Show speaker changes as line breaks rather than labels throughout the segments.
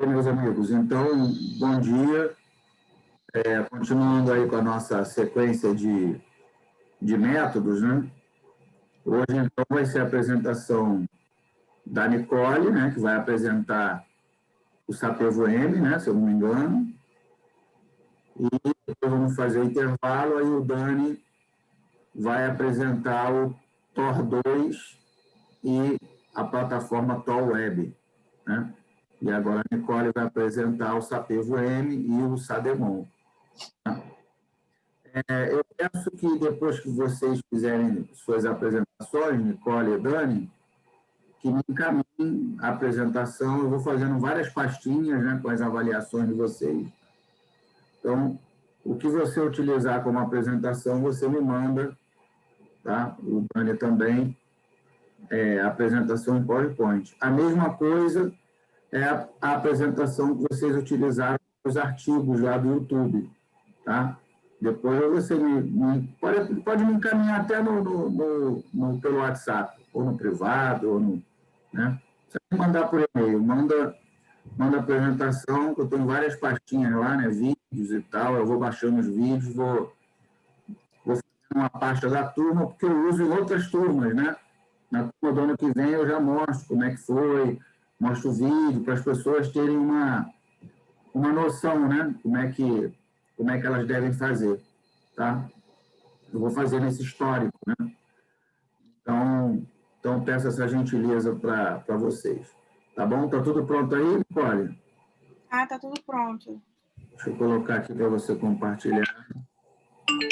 Bem, meus amigos, então, bom dia. Continuando aí com a nossa sequência de métodos, né? Hoje, então, vai ser a apresentação da Nicole, né, que vai apresentar o SAPEVO-M, né, se eu não me engano, e depois vamos fazer o intervalo, aí o Dani vai apresentar o TOR2 e a plataforma TOR Web, né? E agora a Nicole vai apresentar o SAPEVO-M e o SADEMON. Eu peço que depois que vocês fizerem suas apresentações, Nicole e Dani, que me encaminhem a apresentação. Eu vou fazendo várias pastinhas, né, com as avaliações de vocês. Então, o que você utilizar como apresentação, você me manda, tá? O Dani também, a apresentação em PowerPoint. A mesma coisa é a apresentação que vocês utilizaram nos artigos lá do YouTube, tá? Depois você pode me encaminhar até pelo WhatsApp, ou no privado, ou no, né? Você vai mandar por e-mail, manda a apresentação, que eu tenho várias pastinhas lá, né? Vídeos e tal, eu vou baixando os vídeos, vou fazer uma pasta da turma, porque eu uso em outras turmas, né? Na turma do ano que vem eu já mostro como é que foi, mostro o vídeo, para as pessoas terem uma noção, né? Como é que elas devem fazer, tá? Eu vou fazer nesse histórico, né? Então peço essa gentileza para vocês. Tá bom? Tá tudo pronto aí, Nicole?
Tá tudo pronto.
Deixa eu colocar aqui para você compartilhar. Vamos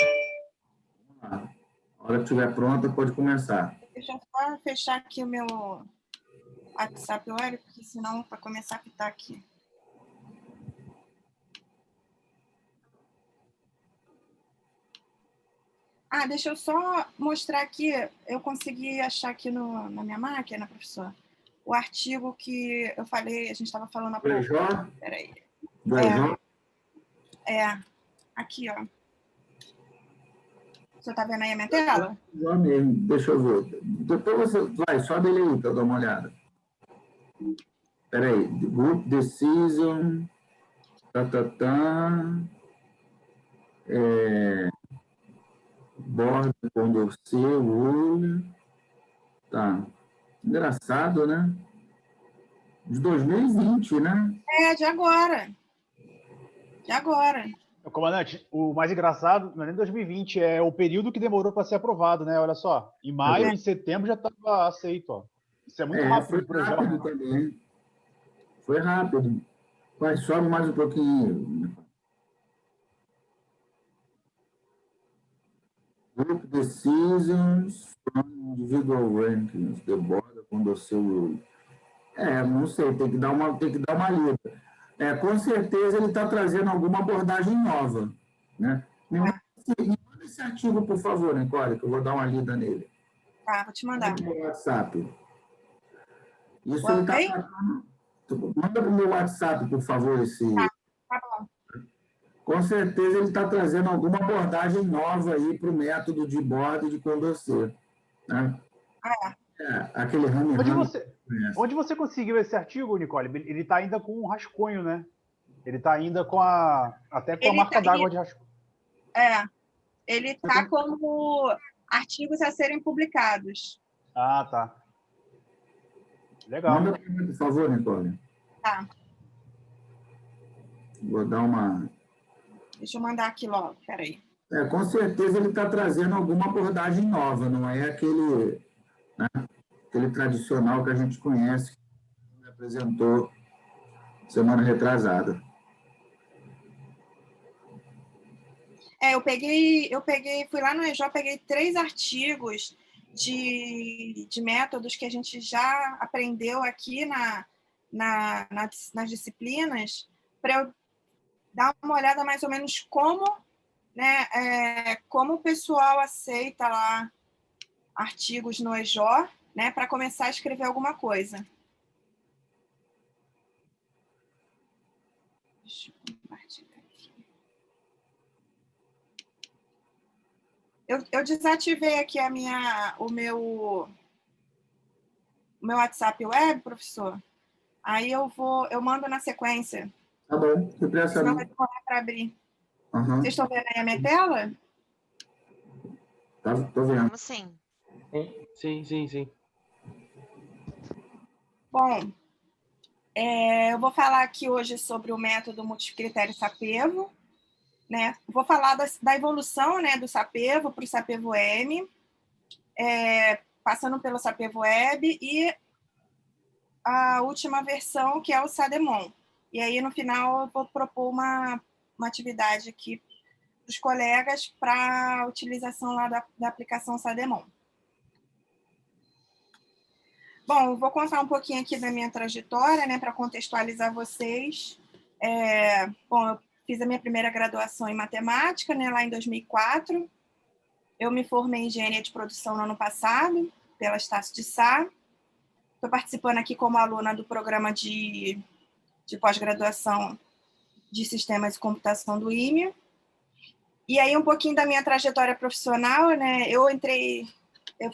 lá. A hora que estiver pronta, pode começar.
Deixa eu só fechar aqui o meu WhatsApp Web, porque senão vai começar a pitar aqui. Deixa eu só mostrar aqui, eu consegui achar aqui na minha máquina, professor, o artigo que eu falei, a gente estava falando há pouco. Peraí. Aqui, ó. Você está vendo aí a minha tela?
Já mesmo, deixa eu ver. Depois você vai, sobe ele aí para eu dar uma olhada. Peraí, Group Decision, Board Condorcet, Rule. Tá. Engraçado, né? De 2020, né?
De agora. De agora.
Comandante, o mais engraçado não é nem 2020, é o período que demorou para ser aprovado, né? Olha só, em maio, em setembro já estava aceito, ó. Isso é muito rápido para o
rápido também. Foi rápido. Vai, sobe mais um pouquinho. Group Decisions from Individual Rankings, the Board Condorcet Rule. Não sei, tem que dar uma lida. Com certeza ele está trazendo alguma abordagem nova, né? Me manda esse artigo, por favor, Nicole, que eu vou dar uma lida nele.
Tá, vou te mandar.
Manda para o meu WhatsApp. Isso ele está... Manda para o meu WhatsApp, por favor, esse...
Tá bom. Com
certeza ele está trazendo alguma abordagem nova aí para o método de borda de Condorcet, né? Aquele ramo.
Onde você conseguiu esse artigo, Nicole? Ele está ainda com um rascunho, né? Ele está ainda até com a marca d'água de rascunho.
Ele está como artigos a serem publicados.
Tá. Legal.
Manda, por favor, Nicole.
Tá.
Vou dar uma...
Deixa eu mandar aqui logo, peraí.
Com certeza ele está trazendo alguma abordagem nova, não é aquele tradicional que a gente conhece, que me apresentou semana retrasada.
Eu peguei, fui lá no EJO, peguei 3 artigos de métodos que a gente já aprendeu aqui nas disciplinas, para eu dar uma olhada mais ou menos como, né, como o pessoal aceita lá artigos no EJO, né, para começar a escrever alguma coisa. Deixa eu compartilhar aqui. Eu desativei aqui o meu WhatsApp Web, professor. Aí eu mando na sequência.
Tá bom, que pressa
Senão
não.
vai demorar para abrir.
Uhum.
Vocês estão vendo aí a minha tela?
Tô vendo.
Vamos sim.
Sim.
Bom, eu vou falar aqui hoje sobre o método multicritério SAPEVO, né? Vou falar da evolução, né, do SAPEVO para o SAPEVO-M, passando pelo SAPEVO-Web e a última versão, que é o SADEMON. E aí, no final, eu vou propor uma atividade aqui para os colegas para a utilização lá da aplicação SADEMON. Bom, vou contar um pouquinho aqui da minha trajetória, né, para contextualizar vocês. Bom, eu fiz a minha primeira graduação em matemática, né, lá em 2004. Eu me formei em engenharia de produção no ano passado, pela Estácio de Sá. Estou participando aqui como aluna do programa de pós-graduação de sistemas de computação do IME. E aí, um pouquinho da minha trajetória profissional, né, eu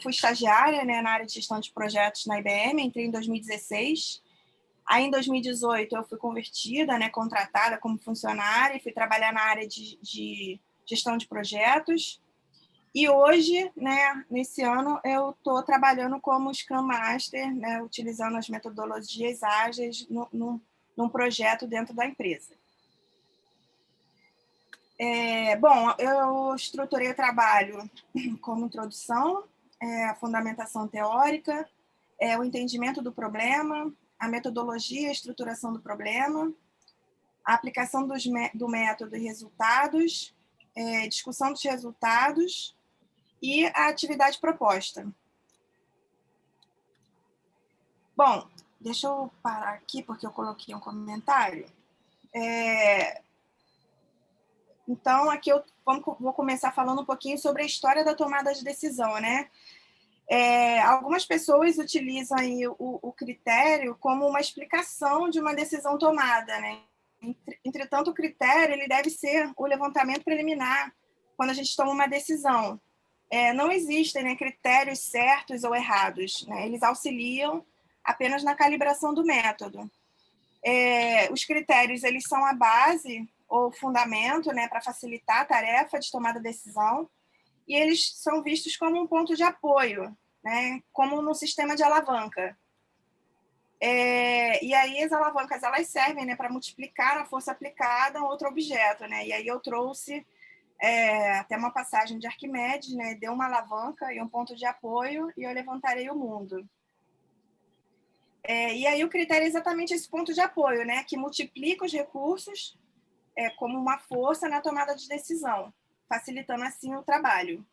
fui estagiária, né, na área de gestão de projetos na IBM, entrei em 2016. Aí, em 2018, eu fui convertida, né, contratada como funcionária e fui trabalhar na área de gestão de projetos. E hoje, né, nesse ano, eu estou trabalhando como Scrum Master, né, utilizando as metodologias ágeis num projeto dentro da empresa. Bom, eu estruturei o trabalho como introdução, a fundamentação teórica, o entendimento do problema, a metodologia, a estruturação do problema, a aplicação do método e resultados, discussão dos resultados e a atividade proposta. Bom, deixa eu parar aqui porque eu coloquei um comentário. Então, aqui eu vou começar falando um pouquinho sobre a história da tomada de decisão, né? Algumas pessoas utilizam aí o critério como uma explicação de uma decisão tomada, né? Entretanto, o critério ele deve ser o levantamento preliminar quando a gente toma uma decisão. Não existem, né, critérios certos ou errados, né? Eles auxiliam apenas na calibração do método. Os critérios eles são a base ou fundamento, né, para facilitar a tarefa de tomada de decisão, e eles são vistos como um ponto de apoio, né, como no sistema de alavanca. E aí as alavancas elas servem, né, para multiplicar a força aplicada a outro objeto, né? E aí eu trouxe até uma passagem de Arquimedes, né? Deu uma alavanca e um ponto de apoio e eu levantarei o mundo. E aí o critério é exatamente esse ponto de apoio, né? Que multiplica os recursos como uma força na tomada de decisão, facilitando assim o trabalho.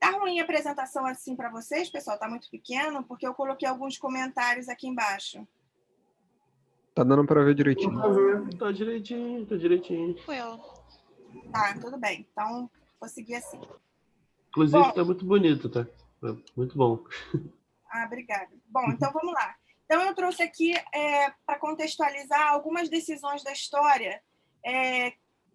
Tá ruim a apresentação assim para vocês, pessoal? Tá muito pequeno? Porque eu coloquei alguns comentários aqui embaixo.
Tá dando para ver direitinho.
Tá direitinho.
Eu.
Tá, tudo bem. Então, vou seguir assim.
Inclusive,
Bom,
tá muito bonito, tá? Muito bom.
Obrigada. Bom, então vamos lá. Então, eu trouxe aqui para contextualizar algumas decisões da história,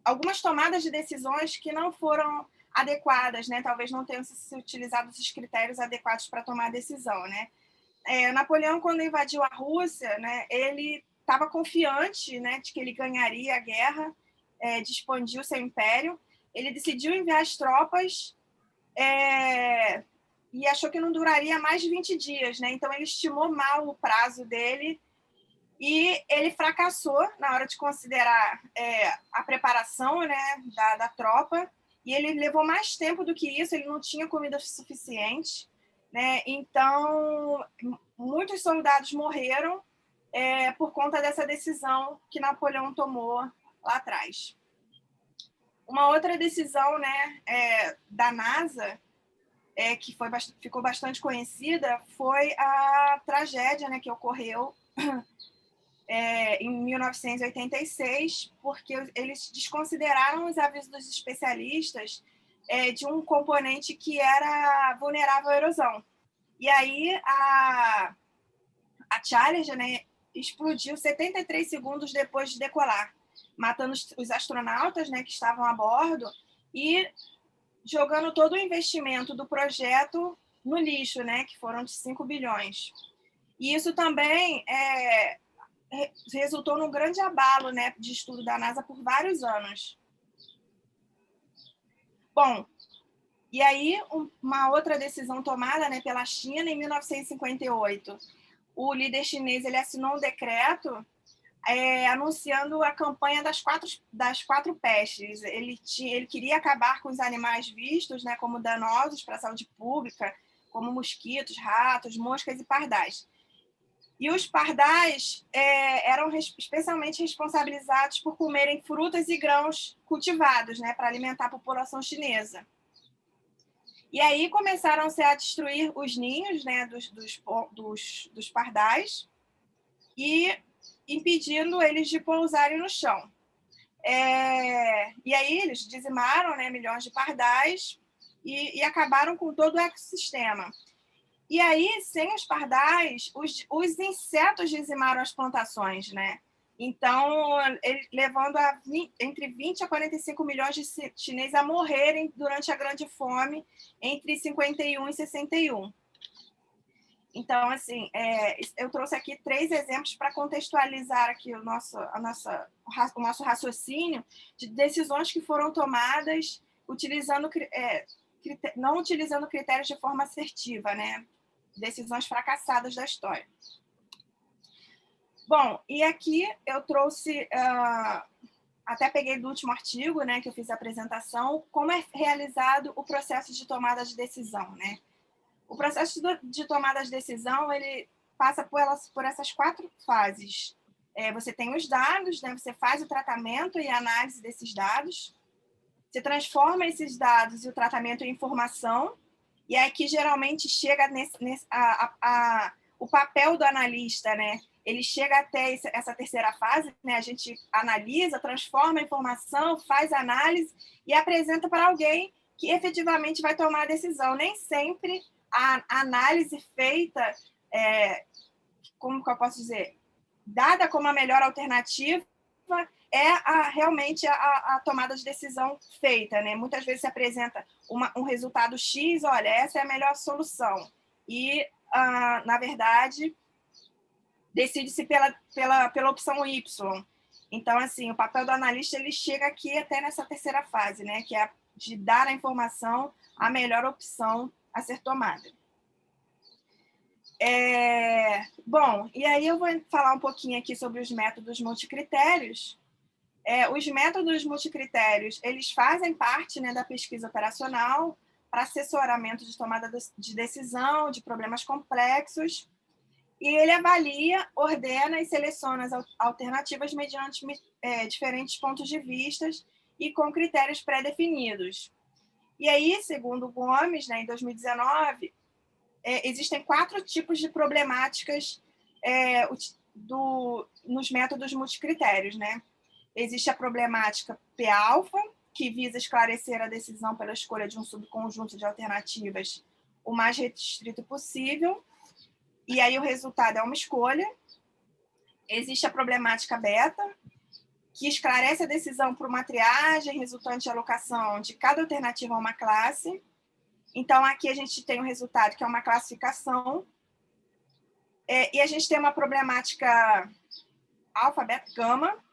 algumas tomadas de decisões que não foram adequadas, né? Talvez não tenham se utilizado esses critérios adequados para tomar a decisão, né? Napoleão, quando invadiu a Rússia, né, ele estava confiante, né, de que ele ganharia a guerra, de expandir o seu império. Ele decidiu enviar as tropas e achou que não duraria mais de 20 dias, né? Então, ele estimou mal o prazo dele e ele fracassou na hora de considerar a preparação, né, da tropa, e ele levou mais tempo do que isso, ele não tinha comida suficiente, né? Então, muitos soldados morreram por conta dessa decisão que Napoleão tomou lá atrás. Uma outra decisão, né, da NASA, que ficou bastante conhecida, foi a tragédia, né, que ocorreu em 1986, porque eles desconsideraram os avisos dos especialistas de um componente que era vulnerável à erosão. E aí a Challenger, né, explodiu 73 segundos depois de decolar, matando os astronautas, né, que estavam a bordo e jogando todo o investimento do projeto no lixo, né, que foram de 5 bilhões. E isso também resultou num grande abalo, né, de estudo da NASA por vários anos. Bom, e aí uma outra decisão tomada, né, pela China em 1958. O líder chinês ele assinou um decreto anunciando a campanha das quatro pestes. Ele queria acabar com os animais vistos, né, como danosos para a saúde pública, como mosquitos, ratos, moscas e pardais. E os pardais eram especialmente responsabilizados por comerem frutas e grãos cultivados, né, para alimentar a população chinesa. E aí começaram-se a destruir os ninhos, né, dos pardais e impedindo eles de pousarem no chão. E aí eles dizimaram, né, milhões de pardais e acabaram com todo o ecossistema. E aí, sem os pardais, os insetos dizimaram as plantações, né? Então, levando entre 20 a 45 milhões de chineses a morrerem durante a Grande Fome entre 51 e 61. Então, assim, eu trouxe aqui 3 exemplos para contextualizar aqui o nosso raciocínio de decisões que foram tomadas não utilizando critérios de forma assertiva, né? Decisões fracassadas da história. Bom, e aqui eu trouxe, até peguei do último artigo, né, que eu fiz a apresentação, como é realizado o processo de tomada de decisão, né? O processo de tomada de decisão, ele passa por essas 4 fases. Você tem os dados, né? Você faz o tratamento e a análise desses dados, você transforma esses dados e o tratamento em informação, e aqui geralmente chega o papel do analista, né? Ele chega até essa terceira fase, né? A gente analisa, transforma a informação, faz análise e apresenta para alguém que efetivamente vai tomar a decisão. Nem sempre a análise feita, como que eu posso dizer, dada como a melhor alternativa, realmente a tomada de decisão feita, né? Muitas vezes se apresenta um resultado X, olha, essa é a melhor solução. E, na verdade, decide-se pela opção Y. Então, assim, o papel do analista ele chega aqui até nessa terceira fase, né? Que é de dar à informação a melhor opção a ser tomada. Bom, e aí eu vou falar um pouquinho aqui sobre os métodos multicritérios. Os métodos multicritérios, eles fazem parte, né, da pesquisa operacional para assessoramento de tomada de decisão, de problemas complexos, e ele avalia, ordena e seleciona as alternativas mediante diferentes pontos de vista e com critérios pré-definidos. E aí, segundo o Gomes, né, em 2019, existem 4 tipos de problemáticas nos métodos multicritérios, né? Existe a problemática P-alfa, que visa esclarecer a decisão pela escolha de um subconjunto de alternativas o mais restrito possível, e aí o resultado é uma escolha. Existe a problemática beta, que esclarece a decisão por uma triagem resultante de alocação de cada alternativa a uma classe. Então, aqui a gente tem o resultado, que é uma classificação, e a gente tem uma problemática alfa, beta, gama,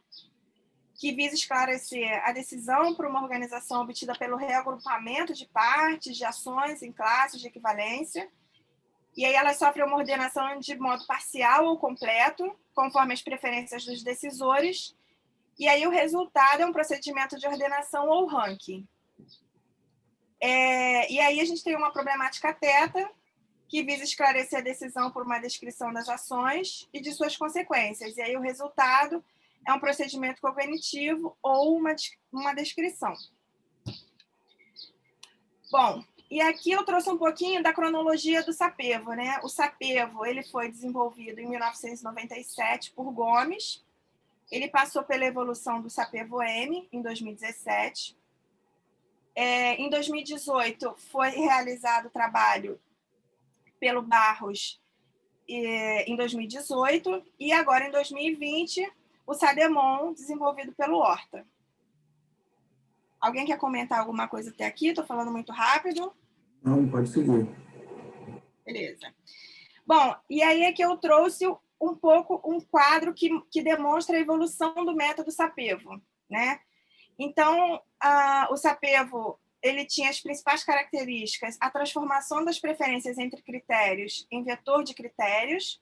que visa esclarecer a decisão por uma organização obtida pelo reagrupamento de partes, de ações em classes de equivalência, e aí elas sofrem uma ordenação de modo parcial ou completo, conforme as preferências dos decisores, e aí o resultado é um procedimento de ordenação ou ranking. E aí a gente tem uma problemática teta, que visa esclarecer a decisão por uma descrição das ações e de suas consequências, e aí o resultado é um procedimento cognitivo ou uma descrição. Bom, e aqui eu trouxe um pouquinho da cronologia do SAPEVO, né? O SAPEVO, ele foi desenvolvido em 1997 por Gomes, ele passou pela evolução do SAPEVO-M em 2017. Em 2018, foi realizado o trabalho pelo Barros em 2018, e agora em 2020, o SADEMON, desenvolvido pelo Horta. Alguém quer comentar alguma coisa até aqui? Estou falando muito rápido.
Não, pode seguir.
Beleza. Bom, e aí é que eu trouxe um pouco um quadro que demonstra a evolução do método Sapevo, né? Então, o Sapevo ele tinha as principais características: a transformação das preferências entre critérios em vetor de critérios,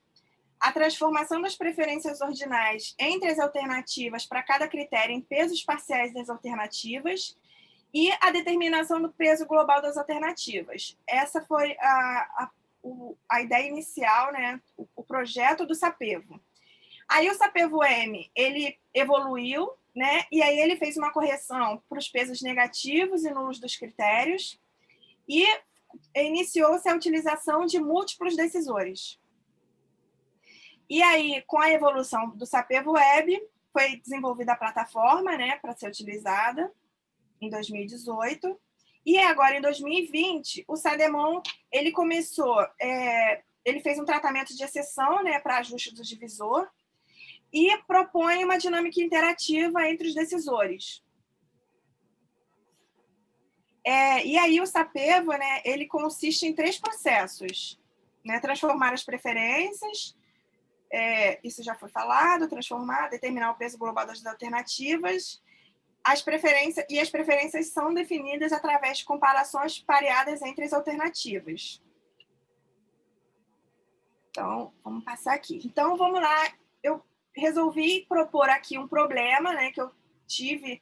a transformação das preferências ordinais entre as alternativas para cada critério em pesos parciais das alternativas e a determinação do peso global das alternativas. Essa foi a ideia inicial, né? O projeto do Sapevo. Aí o Sapevo-M ele evoluiu, né? E aí ele fez uma correção para os pesos negativos e nulos dos critérios e iniciou-se a utilização de múltiplos decisores. E aí, com a evolução do Sapevo-Web, foi desenvolvida a plataforma, né, para ser utilizada em 2018. E agora, em 2020, o Sademon ele começou, ele fez um tratamento de exceção, né, para ajuste do divisor e propõe uma dinâmica interativa entre os decisores. E aí o Sapevo, né, ele consiste em 3 processos, né, transformar as preferências, isso já foi falado, transformar, determinar o peso global das alternativas, as preferências são definidas através de comparações pareadas entre as alternativas. Então, vamos passar aqui. Então, vamos lá. Eu resolvi propor aqui um problema, né, que eu tive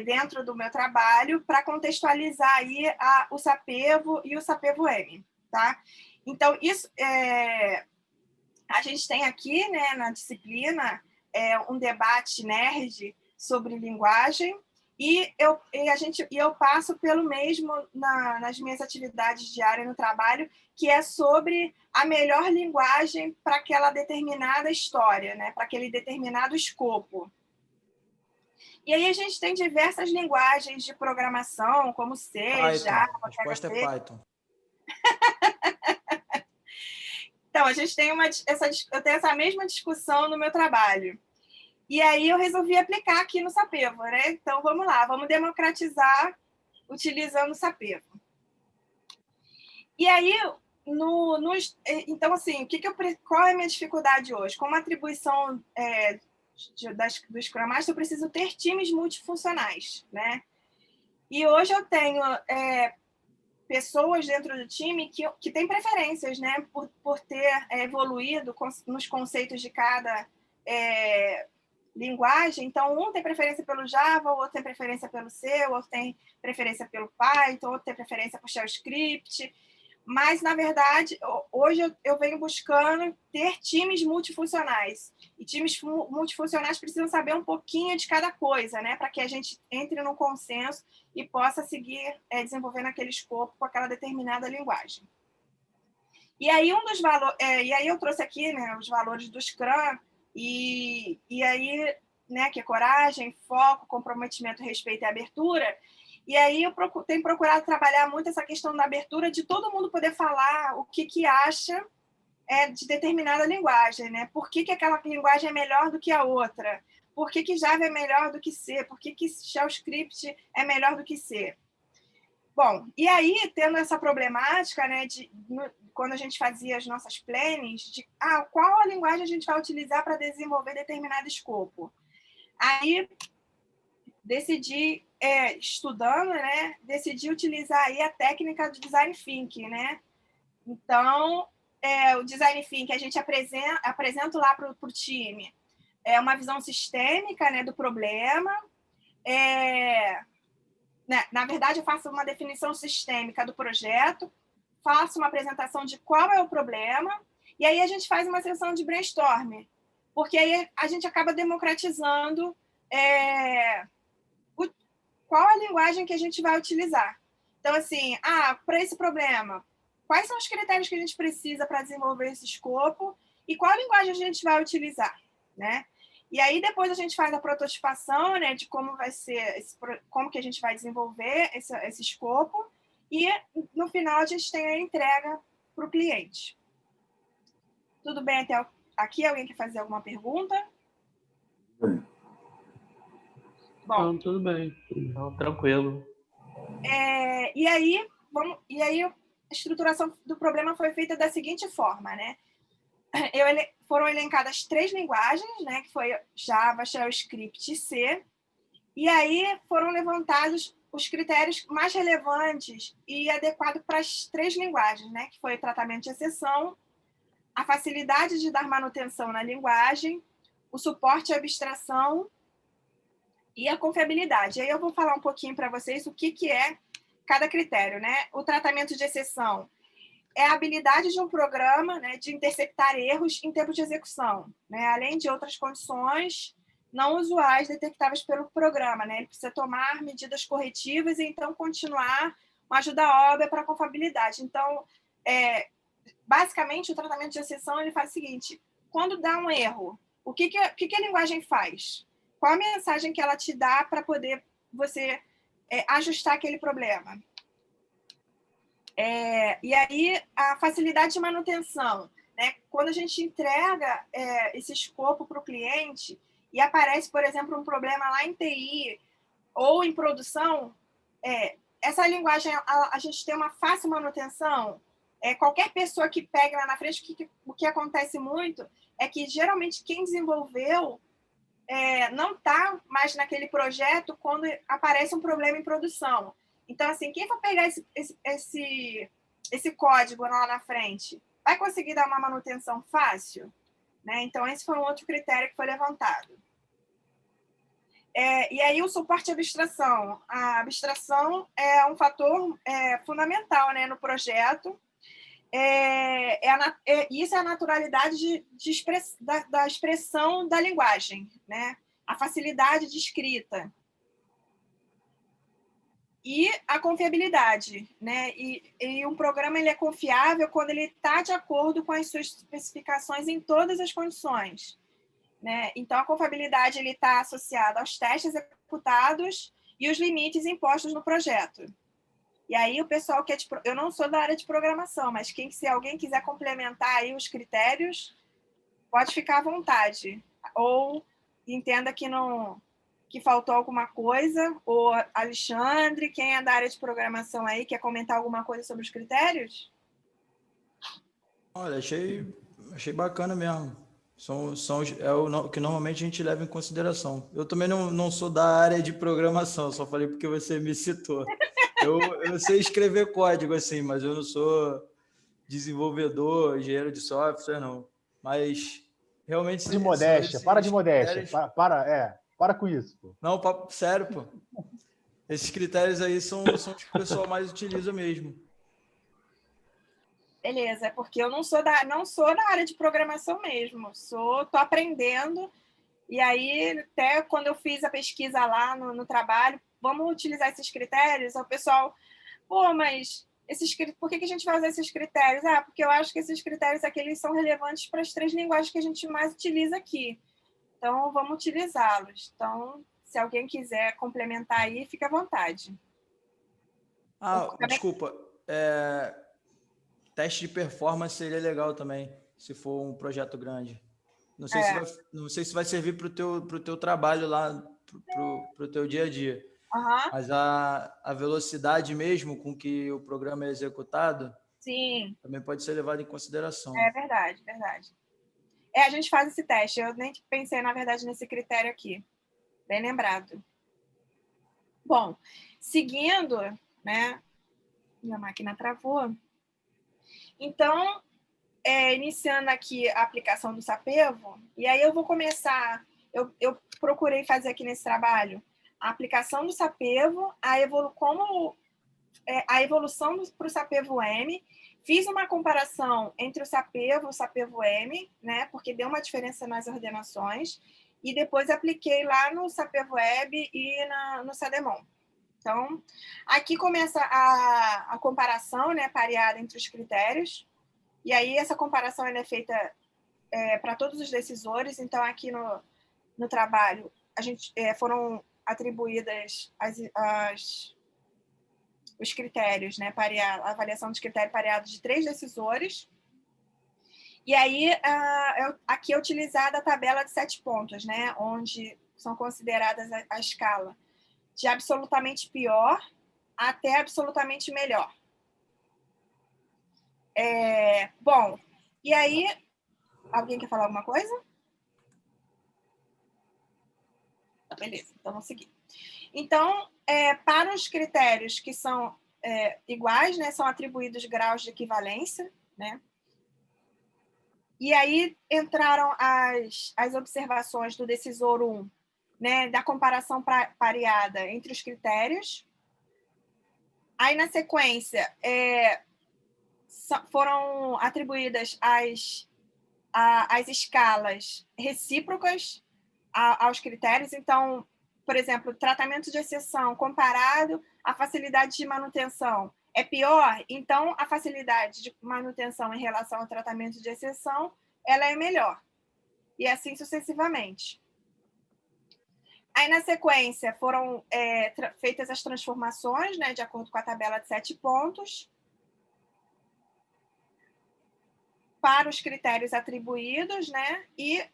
dentro do meu trabalho para contextualizar aí o Sapevo e o Sapevo-M, tá? Então, isso a gente tem aqui, né, na disciplina, um debate nerd sobre linguagem, e eu passo pelo mesmo nas minhas atividades diárias no trabalho, que é sobre a melhor linguagem para aquela determinada história, né, para aquele determinado escopo. E aí a gente tem diversas linguagens de programação, como C, Java,
A resposta é Python.
Então, a gente tem eu tenho essa mesma discussão no meu trabalho. E aí eu resolvi aplicar aqui no Sapevo, né? Então, vamos lá, vamos democratizar utilizando o Sapevo. E aí, então, assim, qual é a minha dificuldade hoje? Como atribuição do Scrum Master, eu preciso ter times multifuncionais, né? E hoje eu tenho pessoas dentro do time que têm preferências, né? Por ter evoluído nos conceitos de cada linguagem. Então, um tem preferência pelo Java, o outro tem preferência pelo C, o outro tem preferência pelo Python, o outro tem preferência por Shell Script. Mas, na verdade, hoje eu venho buscando ter times multifuncionais. E times multifuncionais precisam saber um pouquinho de cada coisa, né? Para que a gente entre num consenso e possa seguir desenvolvendo aquele escopo com aquela determinada linguagem. E aí, e aí eu trouxe aqui, né, os valores do Scrum, e aí, né, que é coragem, foco, comprometimento, respeito e abertura. E aí eu tenho procurado trabalhar muito essa questão da abertura, de todo mundo poder falar o que acha de determinada linguagem, né? Por que aquela linguagem é melhor do que a outra? Por que Java é melhor do que C? Por que Shell Script é melhor do que C? Bom, e aí, tendo essa problemática, né, quando a gente fazia as nossas plannings, de qual a linguagem a gente vai utilizar para desenvolver determinado escopo? Aí, decidi, estudando, né, decidi utilizar aí a técnica do Design Thinking, né? Então, o Design Thinking a gente apresenta lá para o time uma visão sistêmica, né, do problema. Na verdade, eu faço uma definição sistêmica do projeto, faço uma apresentação de qual é o problema, e aí a gente faz uma sessão de brainstorm, porque aí a gente acaba democratizando qual a linguagem que a gente vai utilizar. Então, assim, para esse problema, quais são os critérios que a gente precisa para desenvolver esse escopo e qual linguagem a gente vai utilizar, né? E aí depois a gente faz a prototipação, né, de como vai ser, como que a gente vai desenvolver esse escopo, e no final a gente tem a entrega para o cliente. Tudo bem até aqui? Alguém quer fazer alguma pergunta?
Bom, não, tudo bem. Não, tranquilo.
E aí a estruturação do problema foi feita da seguinte forma, né? foram elencadas 3 linguagens, né, que foi Java, Shell Script e C, e aí foram levantados os critérios mais relevantes e adequados para as 3 linguagens, né, que foi o tratamento de exceção, a facilidade de dar manutenção na linguagem, o suporte à abstração e a confiabilidade. Aí eu vou falar um pouquinho para vocês o que é cada critério, né? O tratamento de exceção é a habilidade de um programa, né, de interceptar erros em tempo de execução, né, além de outras condições não usuais detectáveis pelo programa, né? Ele precisa tomar medidas corretivas e então continuar uma ajuda óbvia para a confiabilidade. Então, basicamente, o tratamento de exceção ele faz o seguinte: quando dá um erro, o que a linguagem faz? Qual a mensagem que ela te dá para poder você ajustar aquele problema? E aí, a facilidade de manutenção, né? Quando a gente entrega esse escopo para o cliente e aparece, por exemplo, um problema lá em TI ou em produção, essa linguagem, a gente tem uma fácil manutenção. Qualquer pessoa que pegue lá na frente, o que acontece muito é que, geralmente, quem desenvolveu não está mais naquele projeto quando aparece um problema em produção. Então, assim, quem for pegar esse código lá na frente vai conseguir dar uma manutenção fácil? Né? Então, esse foi um outro critério que foi levantado. E aí, o suporte à abstração. A abstração é um fator fundamental, né, no projeto. Isso é a naturalidade da expressão da linguagem, né? A facilidade de escrita. E a confiabilidade, né? E um programa ele é confiável quando ele está de acordo com as suas especificações em todas as condições, né? Então, a confiabilidade está associada aos testes executados e os limites impostos no projeto. E aí, o pessoal que eu não sou da área de programação, mas se alguém quiser complementar aí os critérios, pode ficar à vontade. Ou entenda que faltou alguma coisa, ou Alexandre, quem é da área de programação aí, quer comentar alguma coisa sobre os critérios?
Olha, achei bacana mesmo. É o que normalmente a gente leva em consideração. Eu também não sou da área de programação, só falei porque você me citou. Eu sei escrever código, assim, mas eu não sou desenvolvedor, engenheiro de software, não. Mas realmente...
De modéstia, para de modéstia. Para com isso, pô.
Não, papo sério, pô. Esses critérios aí são os que o pessoal mais utiliza mesmo.
Beleza, porque eu não sou da área de programação mesmo. Tô aprendendo. E aí, até quando eu fiz a pesquisa lá no trabalho, vamos utilizar esses critérios? O pessoal, mas por que a gente vai usar esses critérios? Porque eu acho que esses critérios aqui eles são relevantes para as 3 linguagens que a gente mais utiliza aqui. Então, vamos utilizá-los. Então, se alguém quiser complementar aí, fica à vontade.
Desculpa. Teste de performance seria legal também, se for um projeto grande. Não sei se vai servir para o teu trabalho lá, para o teu dia a dia.
Uhum.
Mas a velocidade mesmo com que o programa é executado,
sim,
também pode ser levado em consideração.
É verdade. A gente faz esse teste. Eu nem pensei, na verdade, nesse critério aqui. Bem lembrado. Bom, seguindo, né? Minha máquina travou. Então, iniciando aqui a aplicação do Sapevo, e aí eu vou começar... Eu procurei fazer aqui nesse trabalho a aplicação do Sapevo, a evolução para o Sapevo M. Fiz uma comparação entre o Sapevo e o Sapevo M, né, porque deu uma diferença nas ordenações, e depois apliquei lá no Sapevo Web e no Sademon. Então, aqui começa a comparação, né, pareada entre os critérios, e aí essa comparação ela é feita para todos os decisores. Então, aqui no trabalho, foram atribuídas os critérios, né, a avaliação dos critérios pareados de 3 decisores. E aí, aqui é utilizada a tabela de 7 pontos, né, onde são consideradas a escala de absolutamente pior até absolutamente melhor. Bom, e aí Alguém quer falar alguma coisa? Beleza, então vamos seguir. Então, para os critérios que são iguais, né, são atribuídos graus de equivalência, né? E aí entraram as observações do decisor 1, né, da comparação pareada entre os critérios. Aí, na sequência, foram atribuídas as escalas recíprocas aos critérios. Então, por exemplo, tratamento de exceção comparado à facilidade de manutenção é pior, então a facilidade de manutenção em relação ao tratamento de exceção ela é melhor. E assim sucessivamente. Aí, na sequência, foram feitas as transformações, né, de acordo com a tabela de 7 pontos, para os critérios atribuídos, né, e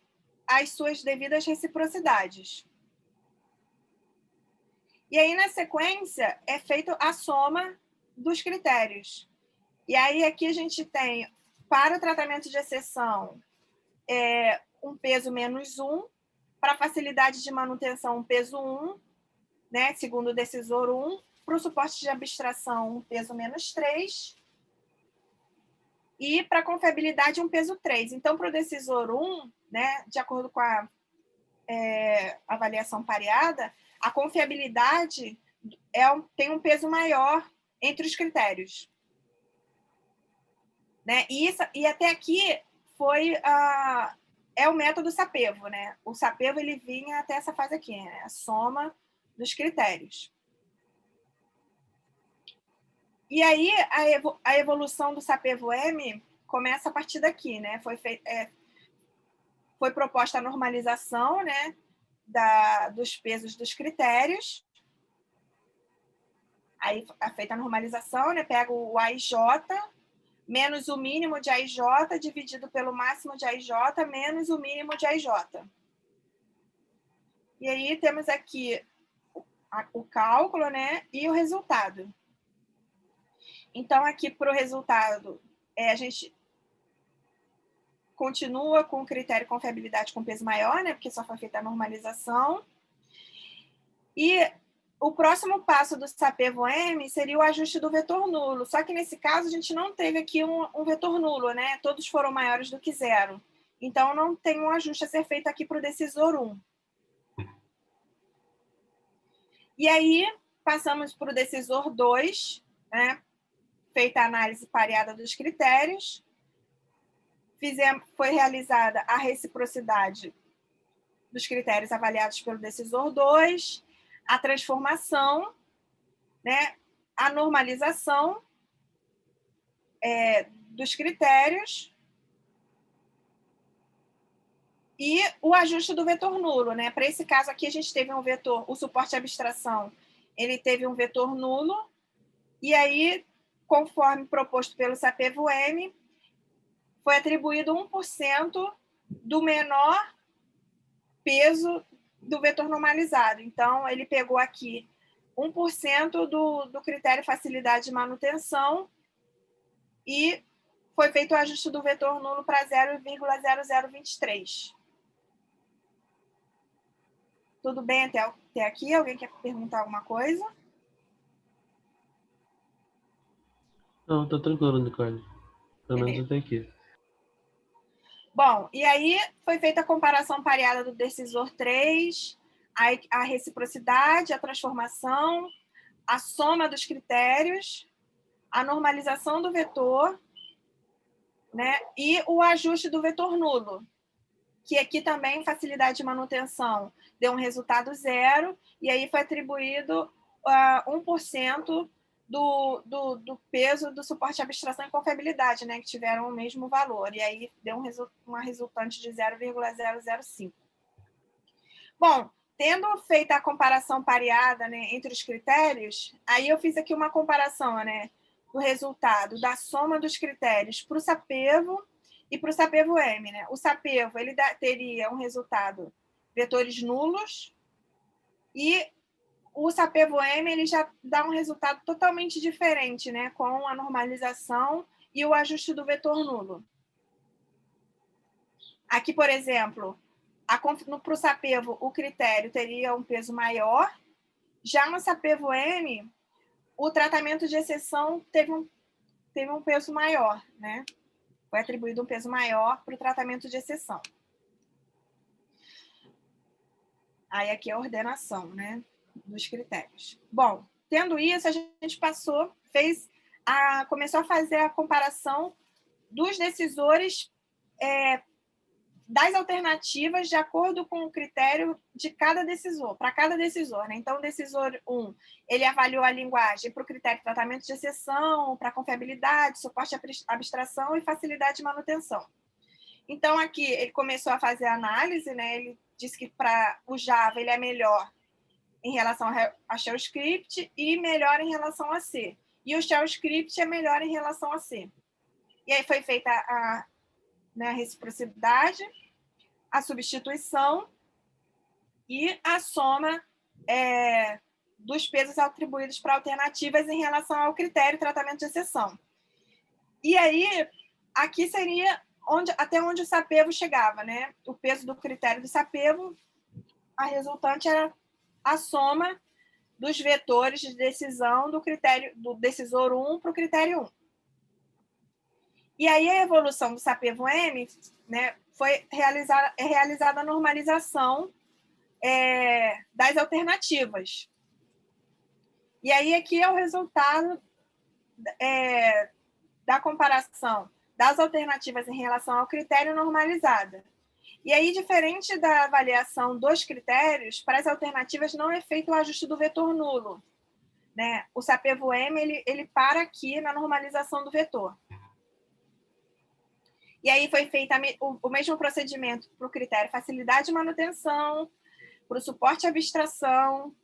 as suas devidas reciprocidades. E aí, na sequência, é feita a soma dos critérios. E aí, aqui a gente tem, para o tratamento de exceção, um peso menos 1, para facilidade de manutenção, um peso 1, né, segundo o decisor 1, para o suporte de abstração, um peso menos 3, e para a confiabilidade, um peso 3. Então, para o decisor 1, né, de acordo com a avaliação pareada, a confiabilidade tem um peso maior entre os critérios. Né? E até aqui foi o método Sapevo, né? O Sapevo ele vinha até essa fase aqui, né? A soma dos critérios. E aí a evolução do Sapevo-M começa a partir daqui, né? Foi proposta a normalização, né, dos pesos dos critérios. Aí é feita a normalização, né? Pega o AIJ menos o mínimo de AIJ dividido pelo máximo de AIJ menos o mínimo de AIJ. E aí temos aqui o cálculo, né, e o resultado. Então, aqui para o resultado, a gente continua com o critério confiabilidade com peso maior, né, porque só foi feita a normalização. E o próximo passo do Sapevo-M seria o ajuste do vetor nulo. Só que, nesse caso, a gente não teve aqui um vetor nulo, né? Todos foram maiores do que 0. Então, não tem um ajuste a ser feito aqui para o decisor 1. E aí, passamos para o decisor 2, né? Feita a análise pareada dos critérios. Foi realizada a reciprocidade dos critérios avaliados pelo decisor 2, a transformação, né, a normalização dos critérios e o ajuste do vetor nulo, né? Para esse caso aqui, a gente teve um vetor, o suporte de abstração, ele teve um vetor nulo, e aí, conforme proposto pelo Sapevo-M, foi atribuído 1% do menor peso do vetor normalizado. Então, ele pegou aqui 1% do critério facilidade de manutenção e foi feito o ajuste do vetor nulo para 0,0023. Tudo bem até aqui? Alguém quer perguntar alguma coisa?
Não, tá tranquilo, Nicole. Pelo menos até aqui.
Bom, e aí foi feita a comparação pareada do decisor 3, a reciprocidade, a transformação, a soma dos critérios, a normalização do vetor, né, e o ajuste do vetor nulo, que aqui também facilidade de manutenção deu um resultado 0, e aí foi atribuído 1% do peso do suporte de abstração e confiabilidade, né, que tiveram o mesmo valor, e aí deu uma resultante de 0,005. Bom, tendo feito a comparação pareada, né, entre os critérios, aí eu fiz aqui uma comparação, né, do resultado da soma dos critérios para o Sapevo e para o Sapevo-M, né? O Sapevo ele teria um resultado vetores nulos e o Sapevo-M ele já dá um resultado totalmente diferente, né? Com a normalização e o ajuste do vetor nulo. Aqui, por exemplo, para o SAPEVO, o critério teria um peso maior. Já no SAPEVO-M, o tratamento de exceção teve um peso maior, né? Foi atribuído um peso maior para o tratamento de exceção. Aí aqui é a ordenação, né, dos critérios. Bom, tendo isso, a gente começou a fazer a comparação dos decisores das alternativas de acordo com o critério de cada decisor, para cada decisor, né? Então, o decisor 1, ele avaliou a linguagem para o critério de tratamento de exceção, para confiabilidade, suporte à abstração e facilidade de manutenção. Então, aqui, ele começou a fazer a análise, né? Ele disse que para o Java ele é melhor em relação a Shell Script e melhor em relação a C. E o Shell Script é melhor em relação a C. E aí foi feita a reciprocidade, a substituição e a soma dos pesos atribuídos para alternativas em relação ao critério de tratamento de exceção. E aí, aqui seria até onde o SAPEVO chegava, né? O peso do critério do SAPEVO, a resultante era a soma dos vetores de decisão do decisor 1 para o critério 1. E aí a evolução do SAPEVO-M, né, foi realizada a normalização das alternativas. E aí aqui é o resultado da comparação das alternativas em relação ao critério normalizada. E aí, diferente da avaliação dos critérios, para as alternativas não é feito o ajuste do vetor nulo, né? O SAPEVO-M ele para aqui na normalização do vetor. E aí foi feito o mesmo procedimento para o critério facilidade de manutenção, para o suporte à abstração,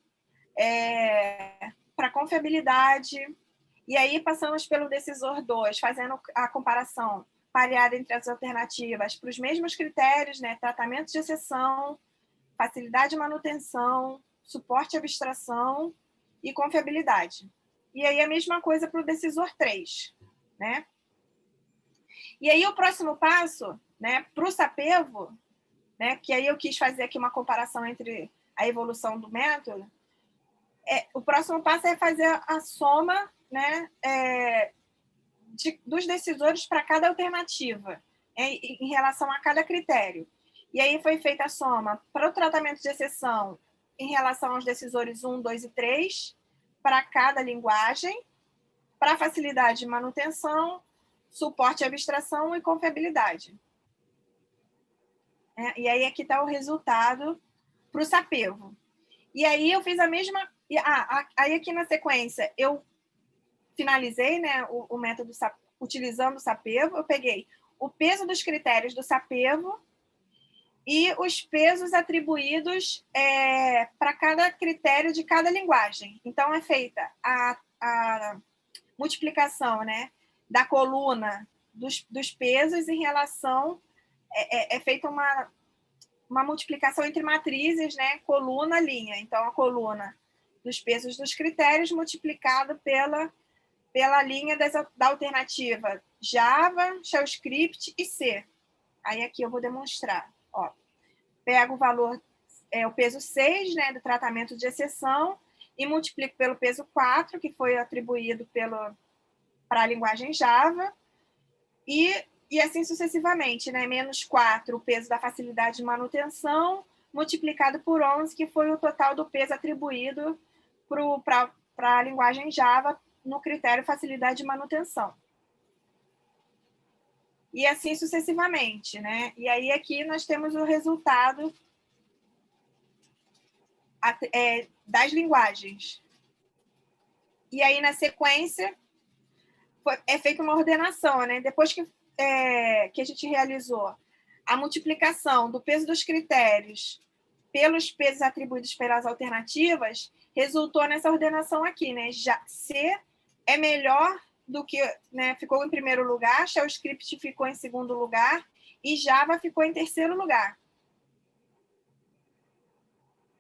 para a confiabilidade. E aí passamos pelo decisor 2, fazendo a comparação pareada entre as alternativas para os mesmos critérios, né? Tratamento de exceção, facilidade de manutenção, suporte à abstração e confiabilidade. E aí a mesma coisa para o decisor 3, né? E aí o próximo passo, né, para o SAPEVO, né, que aí eu quis fazer aqui uma comparação entre a evolução do método, o próximo passo é fazer a soma, né, dos decisores para cada alternativa, em relação a cada critério. E aí foi feita a soma para o tratamento de exceção em relação aos decisores 1, 2 e 3, para cada linguagem, para facilidade de manutenção, suporte à abstração e confiabilidade. E aí aqui está o resultado para o SAPEVO. E aí eu fiz a mesma... aí aqui na sequência eu finalizei, né, o método utilizando o SAPEVO. Eu peguei o peso dos critérios do SAPEVO e os pesos atribuídos para cada critério de cada linguagem. Então, é feita a multiplicação, né, da coluna dos pesos em relação... É feita uma multiplicação entre matrizes, né, coluna, linha. Então, a coluna dos pesos dos critérios multiplicado pela linha da alternativa Java, Shell Script e C. Aí aqui eu vou demonstrar. Ó, pego o valor, o peso 6, né, do tratamento de exceção, e multiplico pelo peso 4, que foi atribuído para a linguagem Java, e assim sucessivamente, né? Menos 4, o peso da facilidade de manutenção, multiplicado por 11, que foi o total do peso atribuído para a linguagem Java no critério facilidade de manutenção. E assim sucessivamente, né? E aí aqui nós temos o resultado das linguagens. E aí, na sequência, é feita uma ordenação, né? Depois que a gente realizou a multiplicação do peso dos critérios pelos pesos atribuídos pelas alternativas, resultou nessa ordenação aqui, né? Já C é melhor do que, né, ficou em primeiro lugar, Shell Script ficou em segundo lugar e Java ficou em terceiro lugar.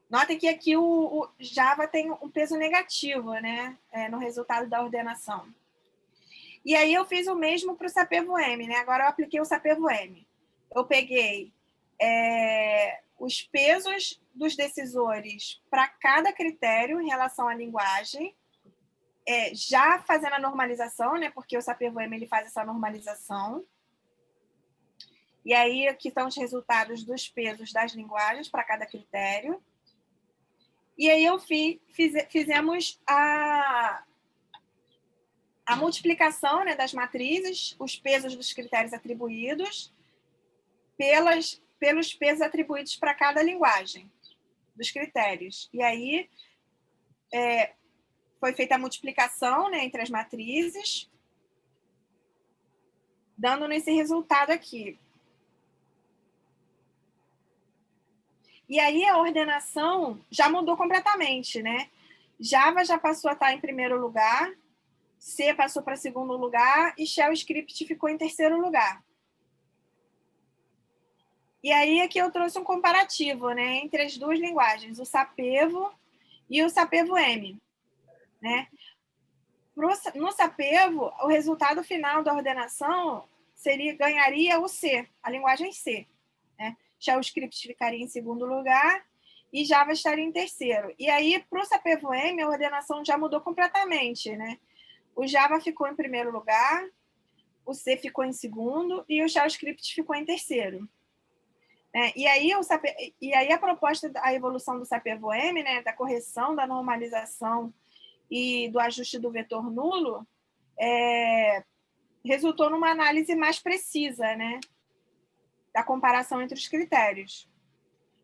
Notem que aqui o Java tem um peso negativo, né, no resultado da ordenação. E aí eu fiz o mesmo para o SAPEVO-M, né? Agora eu apliquei o SAPEVO-M. eu peguei os pesos dos decisores para cada critério em relação à linguagem, já fazendo a normalização, né? Porque o SAPEVM ele faz essa normalização. E aí, aqui estão os resultados dos pesos das linguagens para cada critério. E aí, fizemos a multiplicação, né, das matrizes, os pesos dos critérios atribuídos, pelos pesos atribuídos para cada linguagem dos critérios. E aí, foi feita a multiplicação, né, entre as matrizes, dando nesse resultado aqui. E aí a ordenação já mudou completamente, né? Java já passou a estar em primeiro lugar, C passou para segundo lugar e Shell Script ficou em terceiro lugar. E aí aqui eu trouxe um comparativo, né, entre as duas linguagens, o SAPEVO e o SAPEVO-M, né? No SAPEVO, o resultado final da ordenação ganharia o C, a linguagem C, né? Shell Script ficaria em segundo lugar e Java estaria em terceiro. E aí, para o SAPEVO-M, a ordenação já mudou completamente, né? O Java ficou em primeiro lugar, o C ficou em segundo e o Shell Script ficou em terceiro. E aí a proposta da evolução do SAPEVO-M, né, da correção, da normalização e do ajuste do vetor nulo, resultou numa análise mais precisa, né, da comparação entre os critérios.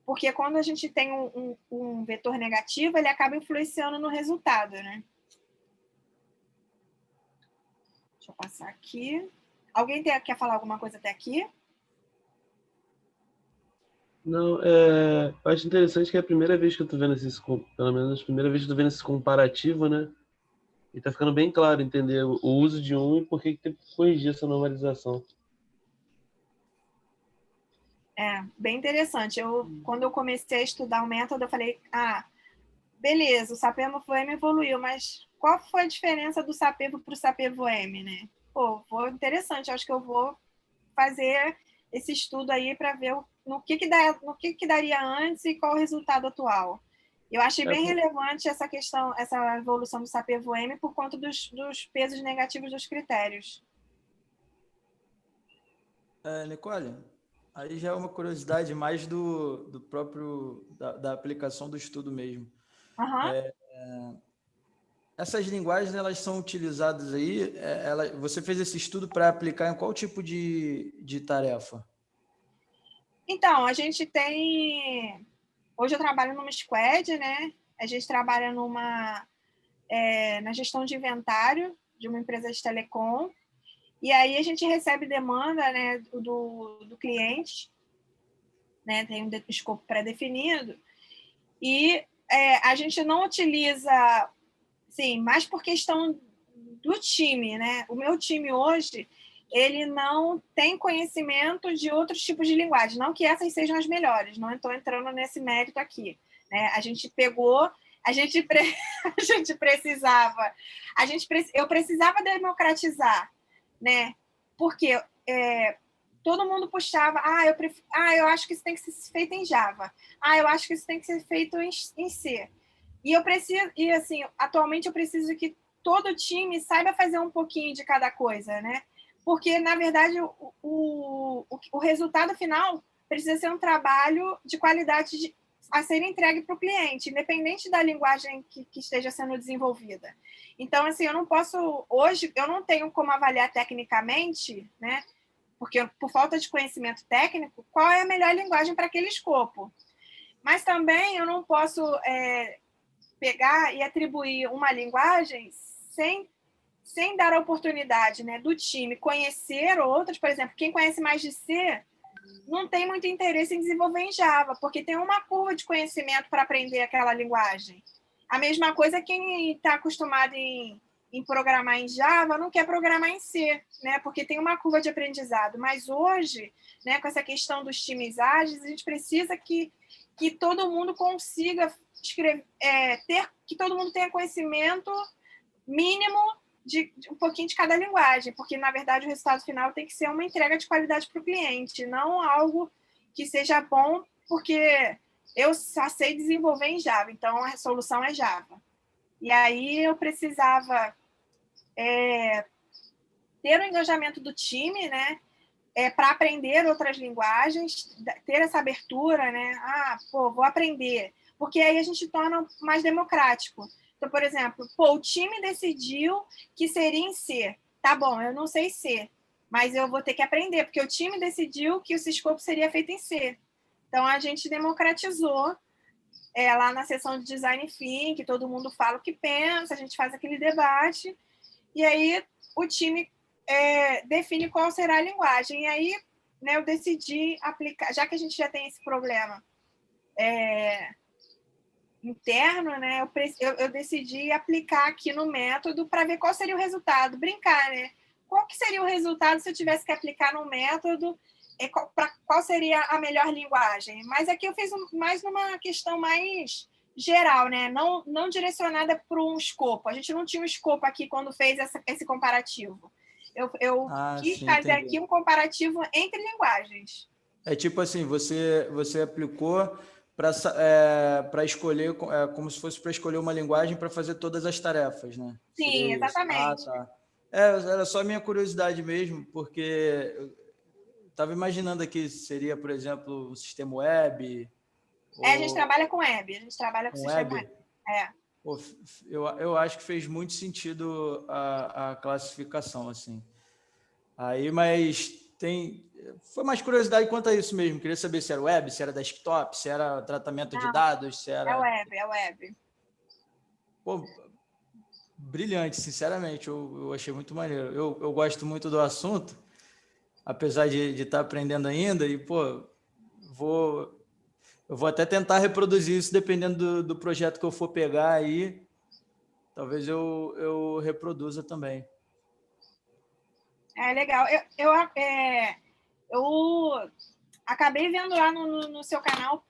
Porque quando a gente tem um vetor negativo, ele acaba influenciando no resultado, né? Deixa eu passar aqui. Alguém quer falar alguma coisa até aqui?
Não, eu acho interessante que é a primeira vez que eu tô vendo pelo menos a primeira vez que eu tô vendo esse comparativo, né? E tá ficando bem claro entender o uso de um e por que tem que corrigir essa normalização.
Bem interessante. Quando eu comecei a estudar o método, eu falei, beleza, o SAPEVO-M evoluiu, mas qual foi a diferença do SAPEVO para o SAPEVO-M, né? Interessante, acho que eu vou fazer esse estudo aí para ver no que daria antes e qual o resultado atual. Eu achei bem relevante essa questão, essa evolução do SAPEVO-M por conta dos pesos negativos dos critérios.
Nicole, aí já é uma curiosidade mais do próprio, da aplicação do estudo mesmo.
Uhum.
Essas linguagens, elas são utilizadas aí, você fez esse estudo para aplicar em qual tipo de tarefa?
Então, a gente tem... Hoje eu trabalho numa squad, né? A gente trabalha na gestão de inventário de uma empresa de telecom. E aí a gente recebe demanda, né, do cliente, né? Tem um escopo pré-definido. E a gente não utiliza, sim, mais por questão do time, né? O meu time hoje, ele não tem conhecimento de outros tipos de linguagem, não que essas sejam as melhores, não estou entrando nesse mérito aqui, né? A gente pegou, eu precisava democratizar, né? Porque todo mundo puxava, eu acho que isso tem que ser feito em Java, eu acho que isso tem que ser feito em C. E assim, atualmente eu preciso que todo time saiba fazer um pouquinho de cada coisa, né? Porque, na verdade, o resultado final precisa ser um trabalho de qualidade a ser entregue para o cliente, independente da linguagem que esteja sendo desenvolvida. Então, assim, hoje, eu não tenho como avaliar tecnicamente, né? Porque, por falta de conhecimento técnico, qual é a melhor linguagem para aquele escopo. Mas também eu não posso pegar e atribuir uma linguagem sem dar a oportunidade, né, do time conhecer outras. Por exemplo, quem conhece mais de C não tem muito interesse em desenvolver em Java, porque tem uma curva de conhecimento para aprender aquela linguagem. A mesma coisa quem está acostumado em programar em Java não quer programar em C, né, porque tem uma curva de aprendizado. Mas hoje, né, com essa questão dos times ágeis, a gente precisa que todo mundo consiga escrever, que todo mundo tenha conhecimento mínimo de um pouquinho de cada linguagem, porque, na verdade, o resultado final tem que ser uma entrega de qualidade para o cliente, não algo que seja bom, porque eu só sei desenvolver em Java, então a solução é Java. E aí eu precisava ter o engajamento do time, né, para aprender outras linguagens, ter essa abertura, né? Vou aprender. Porque aí a gente torna mais democrático. Então, por exemplo, o time decidiu que seria em C. Tá bom, eu não sei C, mas eu vou ter que aprender, porque o time decidiu que o Syscope seria feito em C. Então, a gente democratizou lá na sessão de Design Thinking, todo mundo fala o que pensa, a gente faz aquele debate, e aí o time define qual será a linguagem. E aí, né, eu decidi aplicar, já que a gente já tem esse problema interno, né, eu decidi aplicar aqui no método para ver qual seria o resultado, brincar, né? Qual que seria o resultado se eu tivesse que aplicar no método, qual seria a melhor linguagem? Mas aqui eu fiz mais numa questão mais geral, né? Não direcionada para um escopo. A gente não tinha um escopo aqui quando fez esse comparativo. Eu quis fazer aqui um comparativo entre linguagens.
É tipo assim, você aplicou para escolher, como se fosse para escolher uma linguagem para fazer todas as tarefas, né?
Sim, exatamente.
Tá. Era só minha curiosidade mesmo, porque eu estava imaginando aqui, seria, por exemplo, um sistema web.
A gente trabalha com web, a gente trabalha com sistema web.
Pô, eu acho que fez muito sentido a classificação, assim. Aí, mas foi mais curiosidade quanto a isso mesmo. Queria saber se era web, se era desktop, se era tratamento de dados, se era...
É web.
Pô, brilhante, sinceramente. Eu achei muito maneiro. Eu gosto muito do assunto, apesar de estar aprendendo ainda, e, pô, eu vou até tentar reproduzir isso dependendo do projeto que eu for pegar aí. Talvez eu reproduza também.
Legal. Eu acabei vendo lá no seu canal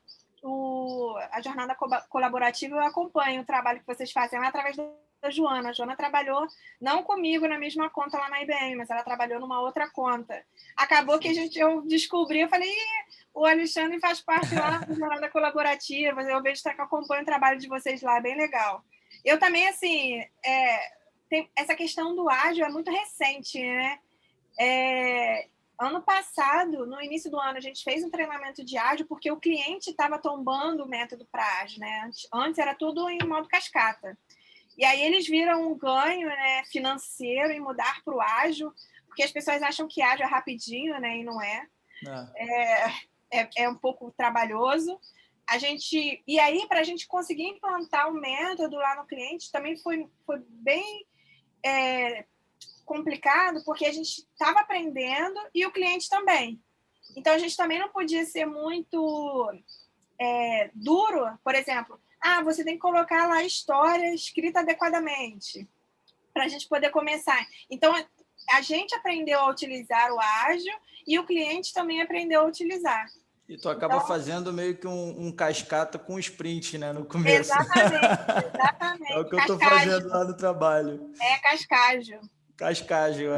a jornada colaborativa. Eu acompanho o trabalho que vocês fazem lá através da Joana. A Joana trabalhou, não comigo na mesma conta lá na IBM, mas ela trabalhou numa outra conta. Acabou que eu descobri, eu falei, o Alexandre faz parte lá da jornada colaborativa, eu vejo que acompanho o trabalho de vocês lá, é bem legal. Eu também, assim, essa questão do ágil é muito recente, né? Ano passado, no início do ano, a gente fez um treinamento de ágil porque o cliente estava tombando o método para ágil, né? Antes era tudo em modo cascata. E aí eles viram um ganho, né, financeiro em mudar para o ágil, porque as pessoas acham que ágil é rapidinho, né? E não é. É um pouco trabalhoso. E aí, para a gente conseguir implantar o método lá no cliente, também foi bem complicado, porque a gente estava aprendendo e o cliente também. Então, a gente também não podia ser muito duro, por exemplo, você tem que colocar lá a história escrita adequadamente para a gente poder começar. Então, a gente aprendeu a utilizar o ágil e o cliente também aprendeu a utilizar.
E tu acaba fazendo meio que um cascata com sprint, né, no começo.
Exatamente.
É o que eu estou fazendo lá no trabalho.
Cascágio.
Cascágio,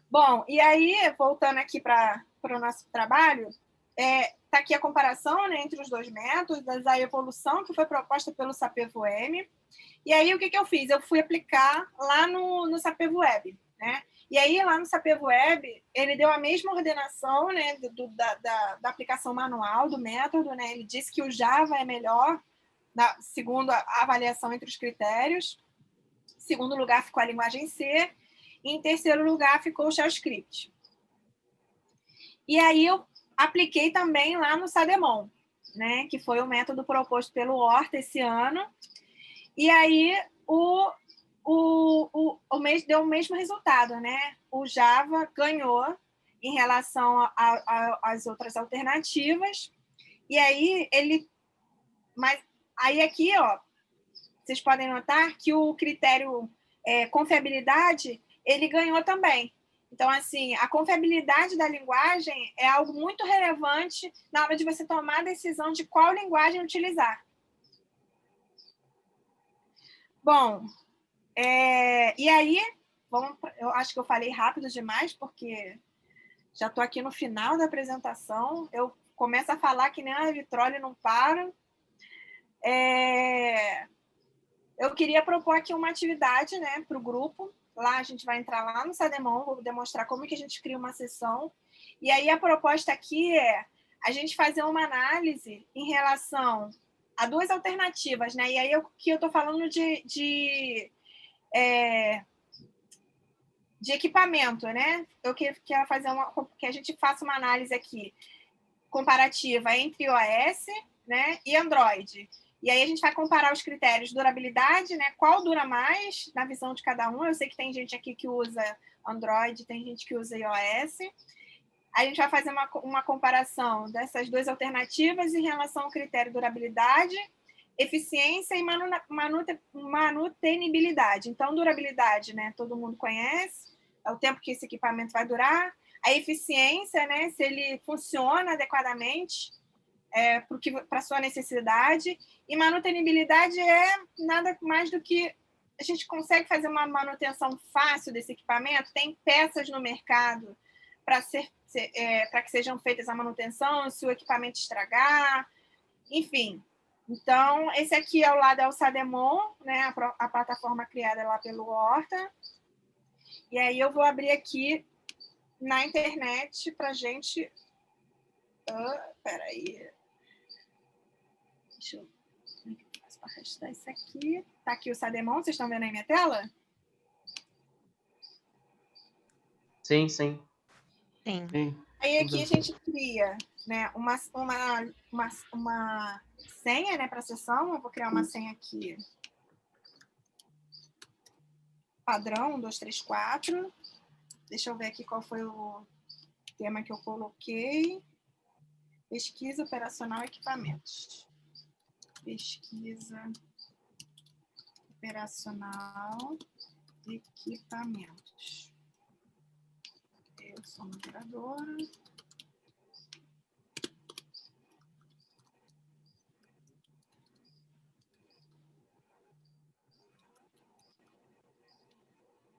Bom, e aí, voltando aqui para o nosso trabalho, está aqui a comparação, né, entre os dois métodos, a evolução que foi proposta pelo SAPEV-Web. E aí, o que eu fiz? Eu fui aplicar lá no SAPEV-Web, né? E aí, lá no SAPEV-Web, ele deu a mesma ordenação, né, da aplicação manual do método, né? Ele disse que o Java é melhor, segundo a avaliação entre os critérios. Em segundo lugar, ficou a linguagem C. E em terceiro lugar, ficou o Shell Script. E aí, eu apliquei também lá no SADEMON, né, que foi o método proposto pelo Horta esse ano. E aí, deu o mesmo resultado, né? O Java ganhou em relação às outras alternativas. E aí, mas aí aqui, vocês podem notar que o critério confiabilidade, ele ganhou também. Então, assim, a confiabilidade da linguagem é algo muito relevante na hora de você tomar a decisão de qual linguagem utilizar. Bom, E aí, eu acho que eu falei rápido demais, porque já estou aqui no final da apresentação. Eu começo a falar que nem a vitrole não para. Eu queria propor aqui uma atividade, né, para o grupo. Lá a gente vai entrar lá no Sademon, vou demonstrar como que a gente cria uma sessão. E aí a proposta aqui é a gente fazer uma análise em relação a duas alternativas, né? E aí que eu estou falando de equipamento, né? Eu quero fazer que a gente faça uma análise aqui comparativa entre iOS, né, e Android. E aí a gente vai comparar os critérios de durabilidade, né? Qual dura mais na visão de cada um. Eu sei que tem gente aqui que usa Android, tem gente que usa iOS. A gente vai fazer uma comparação dessas duas alternativas em relação ao critério durabilidade, eficiência e manutenibilidade. Então, durabilidade, né? Todo mundo conhece, é o tempo que esse equipamento vai durar. A eficiência, né? Se ele funciona adequadamente para a sua necessidade. E manutenibilidade é nada mais do que a gente consegue fazer uma manutenção fácil desse equipamento. Tem peças no mercado para que sejam feitas a manutenção, se o equipamento estragar, enfim. Então, esse aqui ao lado é o Sademon, né, a plataforma criada lá pelo Horta. E aí eu vou abrir aqui na internet para a gente... Espera aí. Deixa eu ver como é que eu faço para arrastar isso aqui. Está aqui o Sademon, vocês estão vendo aí minha tela?
Sim, sim.
Sim.
Aí aqui a gente cria, né, uma senha, né, para a sessão. Eu vou criar uma senha aqui. Padrão, 1, 2, 3, 4. Deixa eu ver aqui qual foi o tema que eu coloquei. Pesquisa operacional equipamentos. Pesquisa operacional equipamentos. Eu sou moderadora.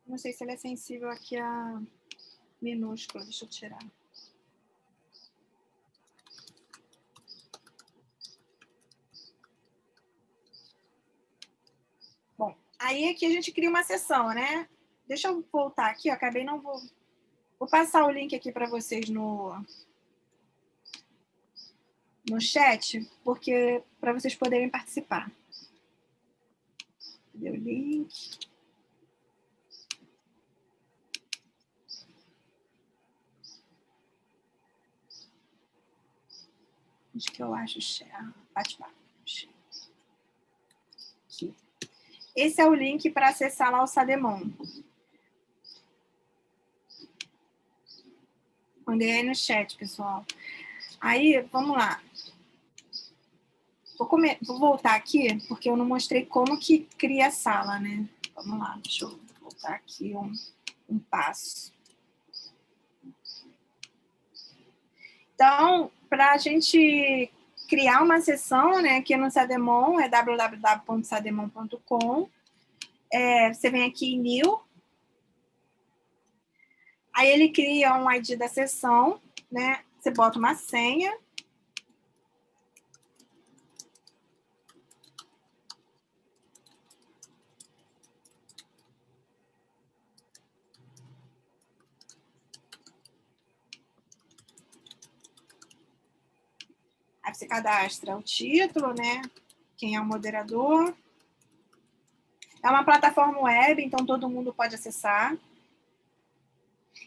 Não sei se ele é sensível aqui a minúsculo. Deixa eu tirar. Bom, aí aqui a gente cria uma sessão, né? Deixa eu voltar aqui, ó, Vou passar o link aqui para vocês no chat, porque para vocês poderem participar. Cadê o link? Onde que eu acho o bate-papo? Aqui. Esse é o link para acessar lá o Sademon. Mandei aí no chat, pessoal. Aí, vamos lá. Vou voltar aqui, porque eu não mostrei como que cria a sala, né? Vamos lá, deixa eu voltar aqui um passo. Então, para a gente criar uma sessão, né, aqui no Sademon, é www.sademon.com. Você vem aqui em New. Aí ele cria um ID da sessão, né? Você bota uma senha. Aí você cadastra o título, né? Quem é o moderador. É uma plataforma web, então todo mundo pode acessar.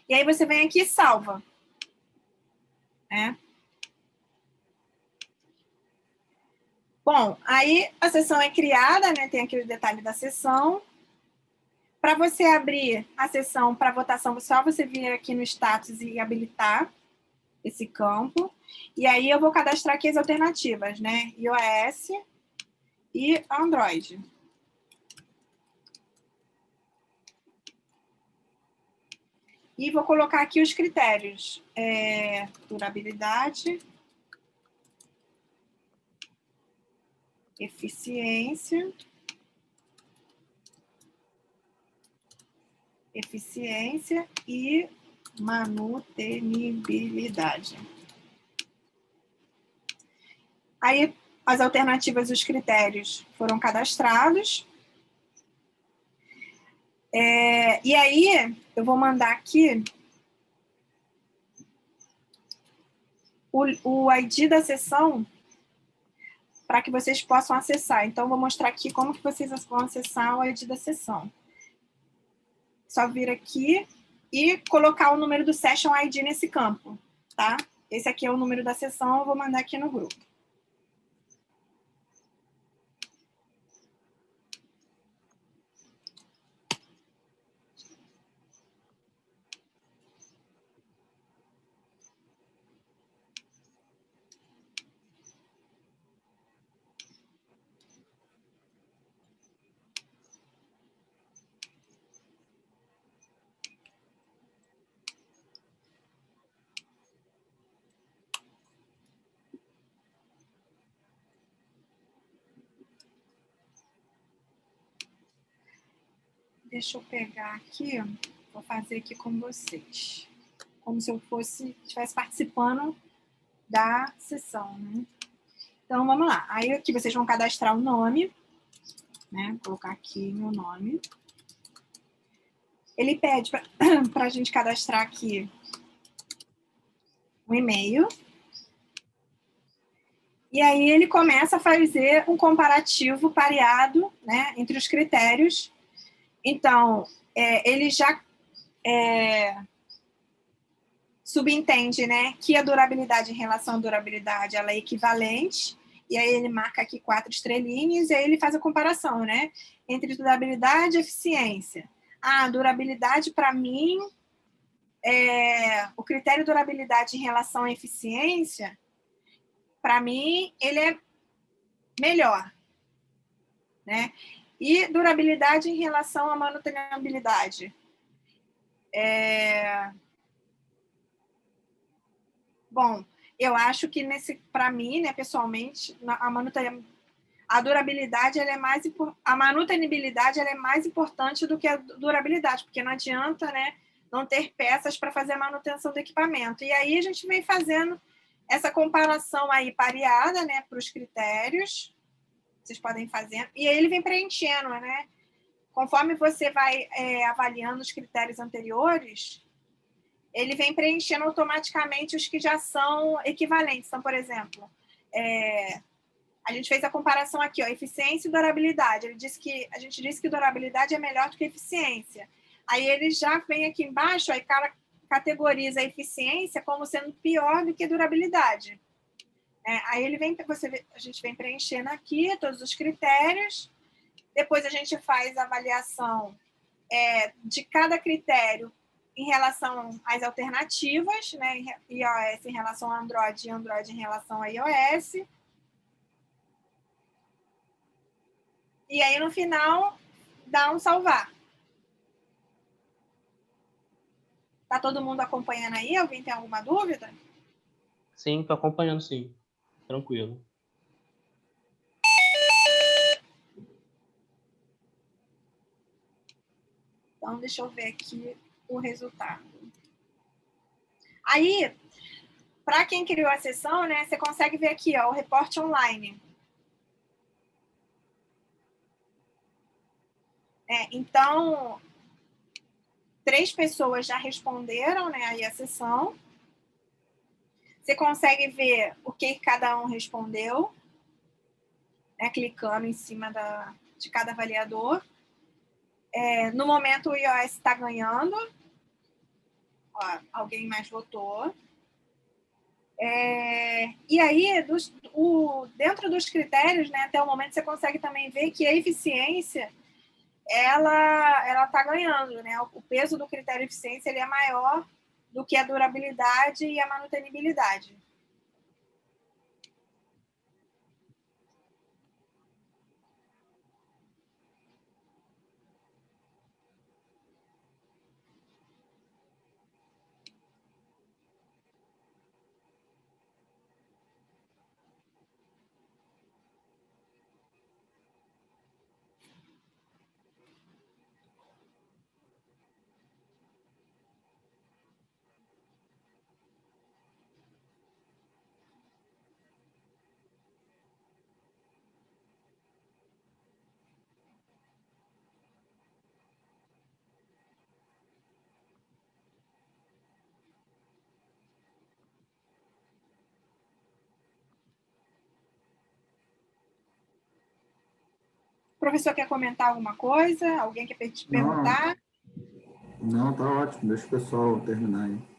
E aí você vem aqui e salva. Né? Bom, aí a sessão é criada, né? Tem aqui o detalhe da sessão. Para você abrir a sessão para votação, só você vir aqui no status e habilitar esse campo. E aí eu vou cadastrar aqui as alternativas, né? iOS e Android. E vou colocar aqui os critérios. Durabilidade, eficiência eficiência e manutenibilidade. Aí, as alternativas e os critérios foram cadastrados. E aí, eu vou mandar aqui o ID da sessão para que vocês possam acessar. Então, eu vou mostrar aqui como que vocês vão acessar o ID da sessão. Só vir aqui e colocar o número do Session ID nesse campo, tá? Esse aqui é o número da sessão, eu vou mandar aqui no grupo. Deixa eu pegar aqui, vou fazer aqui com vocês. Como se eu estivesse participando da sessão, né? Então, vamos lá. Aí, aqui vocês vão cadastrar o nome, né? Vou colocar aqui meu nome. Ele pede para a gente cadastrar aqui um e-mail. E aí, ele começa a fazer um comparativo pareado, né, entre os critérios. Então, ele já subentende, né, que a durabilidade em relação à durabilidade ela é equivalente, e aí ele marca aqui 4 estrelinhas, e aí ele faz a comparação, né, entre durabilidade e eficiência. A durabilidade, para mim, o critério de durabilidade em relação à eficiência, para mim, ele é melhor, né? E durabilidade em relação à manutenibilidade. Bom, eu acho que para mim, né, pessoalmente, a durabilidade ela é a manutenibilidade ela é mais importante do que a durabilidade, porque não adianta, né, não ter peças para fazer a manutenção do equipamento. E aí a gente vem fazendo essa comparação aí pareada, né, para os critérios. Vocês podem fazer. E aí ele vem preenchendo, né? Conforme você vai avaliando os critérios anteriores, ele vem preenchendo automaticamente os que já são equivalentes. Então, por exemplo, a gente fez a comparação aqui, ó, eficiência e durabilidade. A gente disse que durabilidade é melhor do que eficiência. Aí ele já vem aqui embaixo, aí categoriza a eficiência como sendo pior do que durabilidade. Aí a gente vem preenchendo aqui todos os critérios. Depois a gente faz a avaliação de cada critério em relação às alternativas, né? iOS em relação a Android e Android em relação a iOS. E aí, no final, dá um salvar. Tá todo mundo acompanhando aí? Alguém tem alguma dúvida?
Sim, tô acompanhando, sim. Tranquilo.
Então, deixa eu ver aqui o resultado. Aí, para quem criou a sessão, né, você consegue ver aqui, ó, o reporte online. Então, 3 pessoas já responderam, né, aí a sessão. Você consegue ver o que cada um respondeu, né, clicando em cima de cada avaliador. No momento, o iOS está ganhando. Ó, alguém mais votou. E aí, dentro dos critérios, né, até o momento, você consegue também ver que a eficiência ela está ganhando, né? O peso do critério eficiência ele é maior do que a durabilidade e a manutenibilidade. professor quer comentar alguma coisa? Alguém quer te perguntar?
Não, tá ótimo. Deixa o pessoal terminar aí.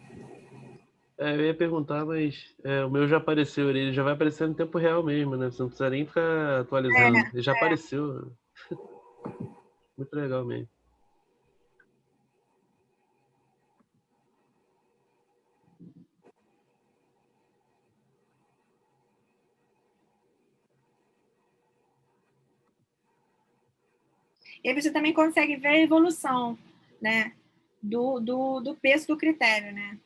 Eu ia perguntar, mas o meu já apareceu, ele já vai aparecer no tempo real mesmo, né? Você não precisa nem ficar atualizando. Ele já apareceu. Muito legal mesmo.
E aí você também consegue ver a evolução, né, do peso do critério, né,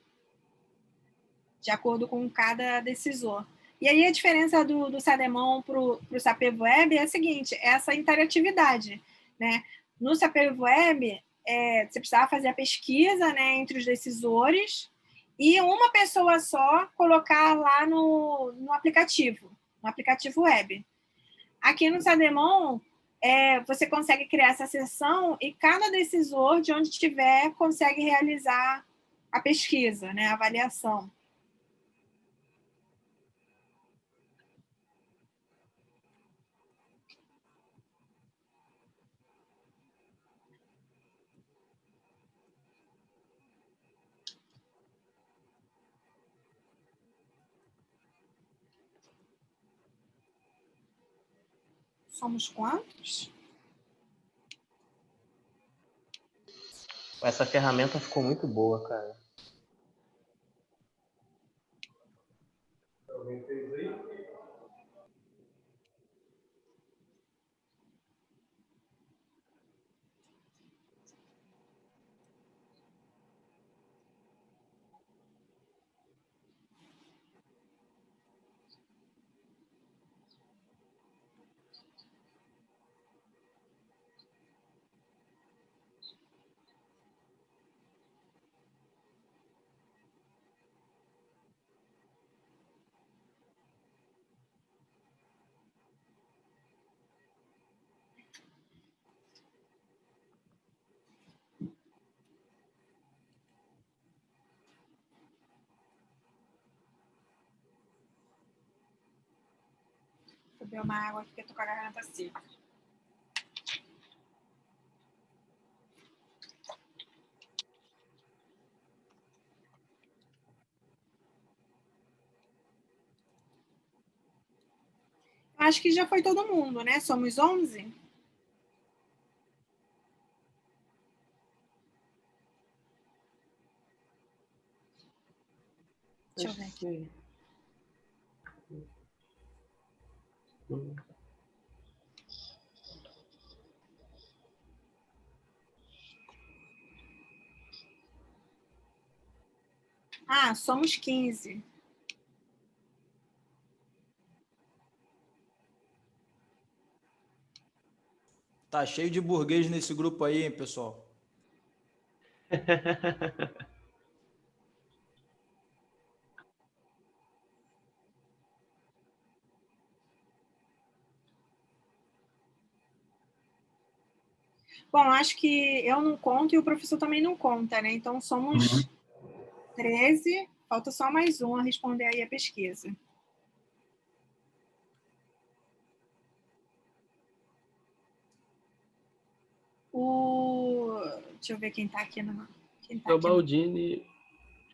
de acordo com cada decisor. E aí a diferença do SADEMON para o SAPEV Web é a seguinte, é essa interatividade, né? No SAPEV Web, você precisava fazer a pesquisa, né, entre os decisores e uma pessoa só colocar lá no aplicativo web. Aqui no SADEMON, você consegue criar essa sessão e cada decisor, de onde estiver, consegue realizar a pesquisa, né, a avaliação. Somos quantos?
Essa ferramenta ficou muito boa, cara.
Vou beber uma água aqui que eu tô com a garganta seca. Acho que já foi todo mundo, né? Somos 11? Deixa eu ver aqui. Ah, somos 15.
Tá cheio de burguês nesse grupo aí, hein, pessoal?
Bom, acho que eu não conto e o professor também não conta, né? Então somos 13, falta só mais um a responder aí a pesquisa. Deixa eu ver quem está aqui.
O Baldini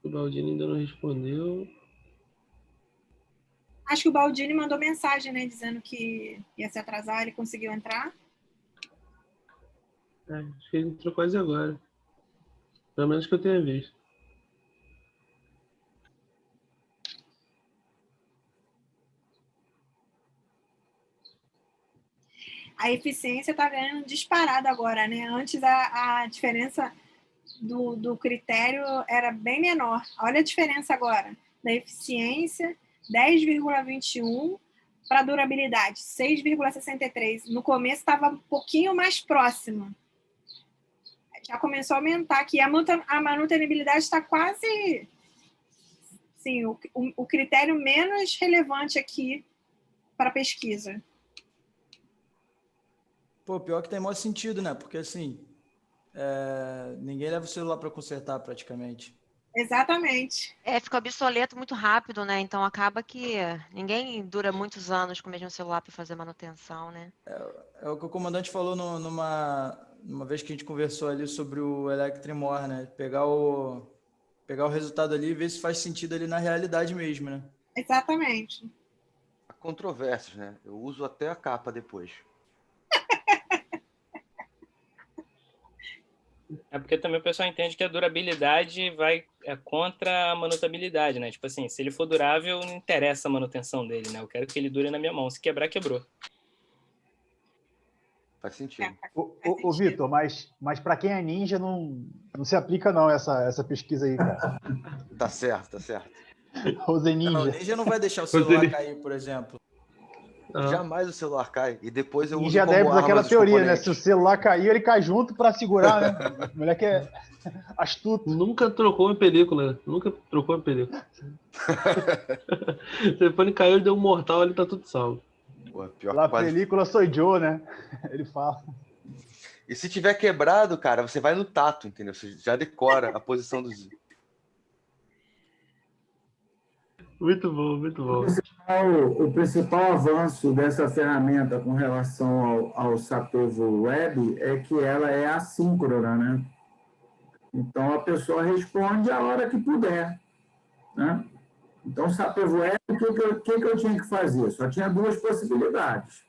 ainda não respondeu.
Acho que o Baldini mandou mensagem, né, dizendo que ia se atrasar, ele conseguiu entrar.
Acho que ele entrou quase agora. Pelo menos que eu tenha visto.
A eficiência está ganhando disparado agora, né? Antes a diferença do critério era bem menor. Olha a diferença agora. Da eficiência, 10,21 para durabilidade, 6,63. No começo estava um pouquinho mais próximo. Já começou a aumentar aqui. A manutenibilidade está quase... Sim, o critério menos relevante aqui para pesquisa.
Pô, pior que tem maior sentido, né? Porque assim, ninguém leva o celular para consertar praticamente.
Exatamente.
Fica obsoleto muito rápido, né? Então acaba que ninguém dura muitos anos com o mesmo celular para fazer manutenção, né?
É o que o comandante falou numa vez que a gente conversou ali sobre o Electrimor, né? Pegar o resultado ali e ver se faz sentido ali na realidade mesmo, né?
Exatamente.
Há controvérsias, né? Eu uso até a capa depois.
É porque também o pessoal entende que a durabilidade vai contra a manutabilidade, né? Tipo assim, se ele for durável, não interessa a manutenção dele, né? Eu quero que ele dure na minha mão. Se quebrar, quebrou.
Faz sentido.
Ô Vitor, mas para quem é ninja, não se aplica não essa pesquisa aí, cara.
Tá certo, tá certo.
Rose
Não, o
Ninja.
Ninja não vai deixar o celular cair, por exemplo.
Jamais o celular cai. E depois eu uso
Ninja
como
adepto
arma
daquela
os
teoria, né?
componentes.
Se o celular cair, ele cai junto para segurar, né? O moleque é astuto.
Nunca trocou uma película. Nunca trocou uma película. O telefone caiu, ele deu um mortal, ele tá tudo salvo.
Pô, pior
La
que quase...
película sou Joe, né? Ele fala.
E se tiver quebrado, cara, você vai no tato, entendeu? Você já decora a posição dos...
Muito bom, muito bom.
O principal avanço dessa ferramenta com relação ao Sapevo Web é que ela é assíncrona, né? Então, a pessoa responde a hora que puder, né? Então, o Sapevo Web, o que eu tinha que fazer? Só tinha duas possibilidades.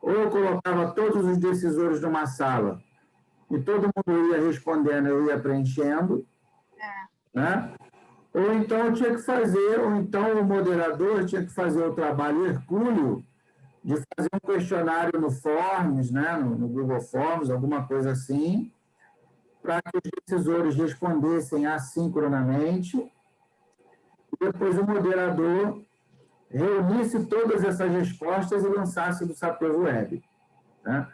Ou eu colocava todos os decisores numa sala e todo mundo ia respondendo, eu ia preenchendo, né? Ou então eu tinha que fazer, ou então o moderador tinha que fazer o trabalho hercúleo de fazer um questionário no Forms, né? no Google Forms, alguma coisa assim, para que os decisores respondessem assincronamente, e depois o moderador reunisse todas essas respostas e lançasse do Sapevo Web, né?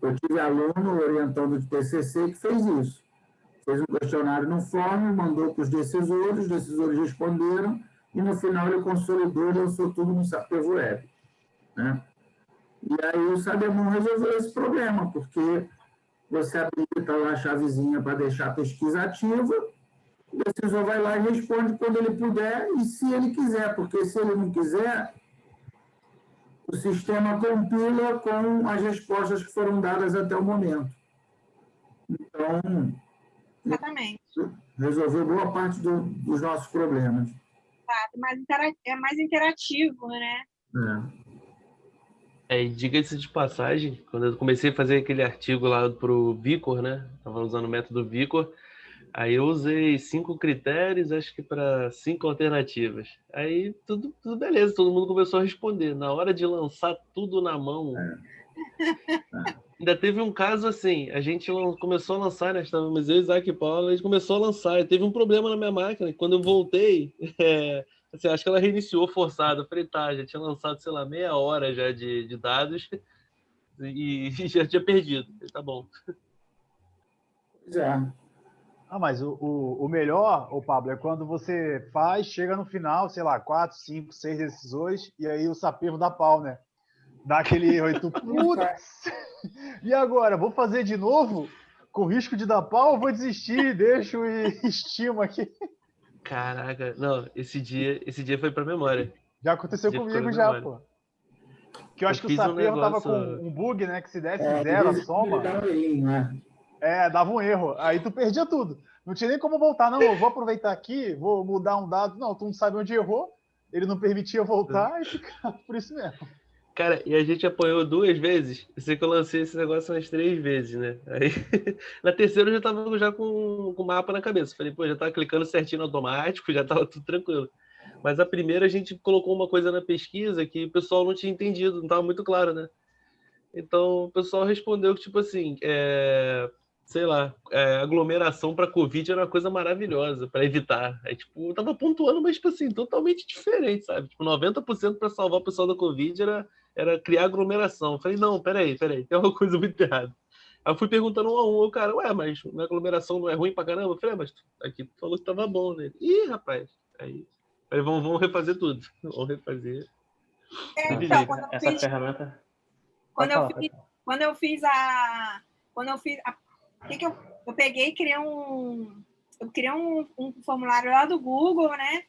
Eu tive aluno orientando de TCC que fez isso. Fez um questionário no fórum, mandou para os decisores responderam, e no final ele consolidou e lançou tudo no Sapevo Web, né? E aí o Sabemon resolveu esse problema, porque você habilita lá a chavezinha para deixar a pesquisa ativa, o decisor vai lá e responde quando ele puder e se ele quiser, porque se ele não quiser, o sistema compila com as respostas que foram dadas até o momento. Então,
Exatamente.
resolveu boa parte dos nossos problemas.
É mais interativo, né?
E diga-se de passagem, quando eu comecei a fazer aquele artigo lá pro Vicor, né? Tava usando o método Vicor. Aí eu usei 5 critérios, acho que para 5 alternativas. Aí tudo beleza, todo mundo começou a responder. Na hora de lançar tudo na mão, ainda teve um caso assim, a gente começou a lançar, né? Estávamos eu, Isaac e Paulo, a gente começou a lançar, e teve um problema na minha máquina, e quando eu voltei, assim, acho que ela reiniciou forçada. Eu falei, tá, já tinha lançado, sei lá, meia hora já de dados, e já tinha perdido. Falei, tá bom.
Já.
Mas o melhor, Pablo, é quando você faz, chega no final, sei lá, 4, 5, 6 decisores, e aí o Sapevo dá pau, né? Dá aquele 8, putz! E agora, vou fazer de novo? Com risco de dar pau, ou vou desistir, deixo e estimo aqui.
Caraca, não, esse dia foi pra memória.
Já aconteceu comigo já, pô. Que eu acho que o Sapevo tava com um bug, né? Que se desse zero a soma... dava um erro. Aí tu perdia tudo. Não tinha nem como voltar. Não, eu vou aproveitar aqui, vou mudar um dado. Não, tu não sabe onde errou. Ele não permitia voltar e ficava por isso mesmo.
Cara, e a gente apanhou 2 vezes. Eu sei que eu lancei esse negócio umas 3 vezes, né? Aí, na terceira eu já tava já com o mapa na cabeça. Falei, pô, já tava clicando certinho no automático, já tava tudo tranquilo. Mas a primeira a gente colocou uma coisa na pesquisa que o pessoal não tinha entendido, não tava muito claro, né? Então o pessoal respondeu que, tipo assim, sei lá, aglomeração para Covid era uma coisa maravilhosa para evitar. Aí, tipo, eu tava pontuando, mas, tipo assim, totalmente diferente, sabe? Tipo, 90% para salvar o pessoal da Covid era criar aglomeração. Eu falei, não, peraí, tem uma coisa muito errada. Aí eu fui perguntando um a um, o cara, mas minha aglomeração não é ruim pra caramba? Eu falei, mas aqui tu falou que tava bom, né? Ih, rapaz, aí falei, vamos refazer tudo. Vamos refazer.
Então,
essa ferramenta...
Quando eu fiz a... Eu peguei e criei eu criei um formulário lá do Google, né?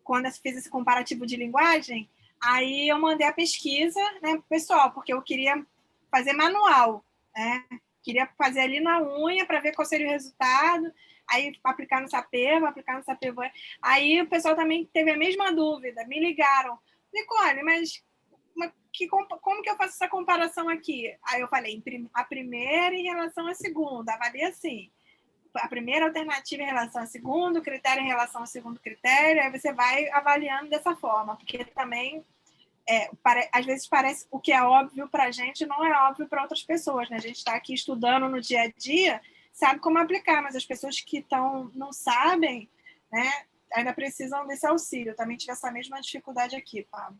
Quando eu fiz esse comparativo de linguagem, aí eu mandei a pesquisa, né, pro pessoal, porque eu queria fazer manual, né? Queria fazer ali na unha para ver qual seria o resultado, aí aplicar no Sapevo, Aí o pessoal também teve a mesma dúvida, me ligaram. Nicole, mas como que eu faço essa comparação aqui? Aí eu falei, a primeira em relação à segunda, avalia assim. A primeira alternativa em relação ao segundo critério, em relação ao segundo critério, aí você vai avaliando dessa forma, porque também, às vezes parece o que é óbvio para a gente não é óbvio para outras pessoas, né? A gente está aqui estudando no dia a dia, sabe como aplicar, mas as pessoas que não sabem, né, ainda precisam desse auxílio. Eu também tive essa mesma dificuldade aqui, Pablo.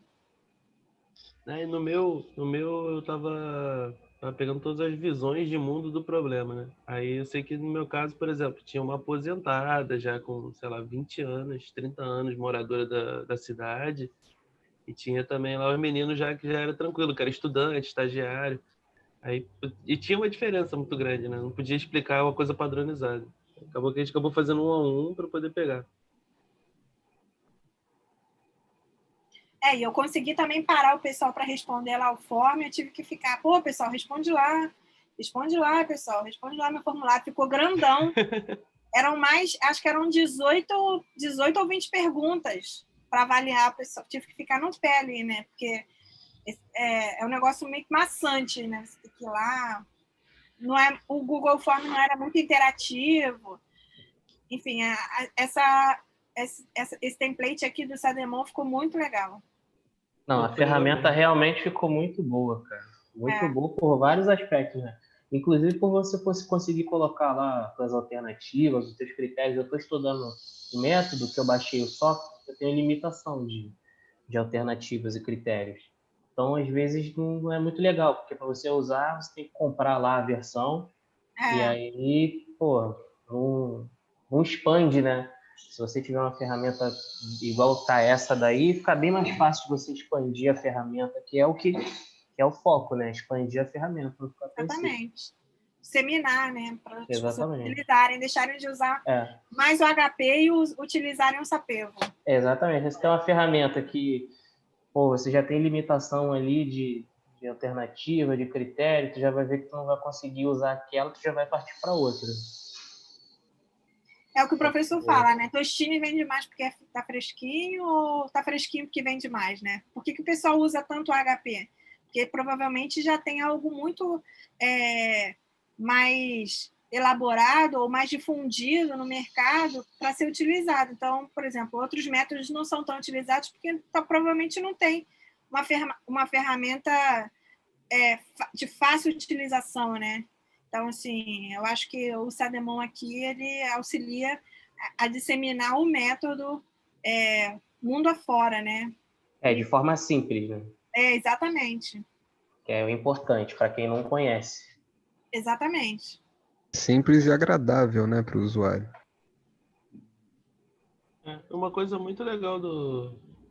No meu eu tava pegando todas as visões de mundo do problema, né? Aí eu sei que no meu caso, por exemplo, tinha uma aposentada já com, sei lá, 20 anos, 30 anos, moradora da cidade, e tinha também lá os meninos já que já era tranquilo, que era estudante, estagiário. Aí, e tinha uma diferença muito grande, né? Não podia explicar uma coisa padronizada. Acabou que a gente acabou fazendo 1 a 1 para poder pegar.
E eu consegui também parar o pessoal para responder lá o form, eu tive que ficar, pô, pessoal, responde lá, pessoal, responde lá meu formulário, ficou grandão. Acho que eram 18 ou 20 perguntas para avaliar a pessoa, tive que ficar no pé ali, né, porque é um negócio meio maçante, né, você tem que ir lá, o Google Form não era muito interativo, enfim, esse template aqui do Sademon ficou muito legal.
Não, a ferramenta realmente ficou muito boa, cara. Muito boa por vários aspectos, né? Inclusive por você conseguir colocar lá as alternativas, os seus critérios. Eu estou estudando o método que eu baixei o software, eu tenho limitação de alternativas e critérios. Então, às vezes, não é muito legal, porque para você usar, você tem que comprar lá a versão, e aí, pô, não expande, né? Se você tiver uma ferramenta igual tá essa daí, fica bem mais fácil de você expandir a ferramenta, que é o foco, né? Expandir a ferramenta. Não ficar
exatamente. Disseminar, né? Para as pessoas utilizarem, deixarem de usar mais o HP e utilizarem o Sapevo.
Exatamente. Se tem uma ferramenta que você já tem limitação ali de alternativa, de critério, tu já vai ver que tu não vai conseguir usar aquela, tu já vai partir para outra.
É o que o professor fala, né? Tostine vende mais porque tá fresquinho ou tá fresquinho porque vende mais, né? Por que o pessoal usa tanto o HP? Porque provavelmente já tem algo muito mais elaborado ou mais difundido no mercado para ser utilizado. Então, por exemplo, outros métodos não são tão utilizados porque provavelmente não tem uma ferramenta de fácil utilização, né? Então, assim, eu acho que o Sademon aqui, ele auxilia a disseminar o método mundo afora, né?
De forma simples, né?
Exatamente.
Que é o importante para quem não conhece.
Exatamente.
Simples e agradável, né, para o usuário.
Uma coisa muito legal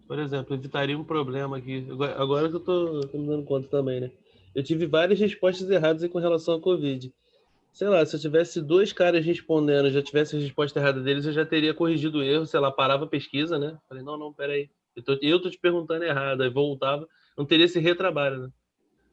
por exemplo, evitaria um problema aqui. Agora que eu tô me dando conta também, né? Eu tive várias respostas erradas com relação ao Covid. Sei lá, se eu tivesse 2 caras respondendo, já tivesse a resposta errada deles, eu já teria corrigido o erro, sei lá, parava a pesquisa, né? Falei, não, peraí. Eu tô te perguntando errado, aí voltava, não teria esse retrabalho, né?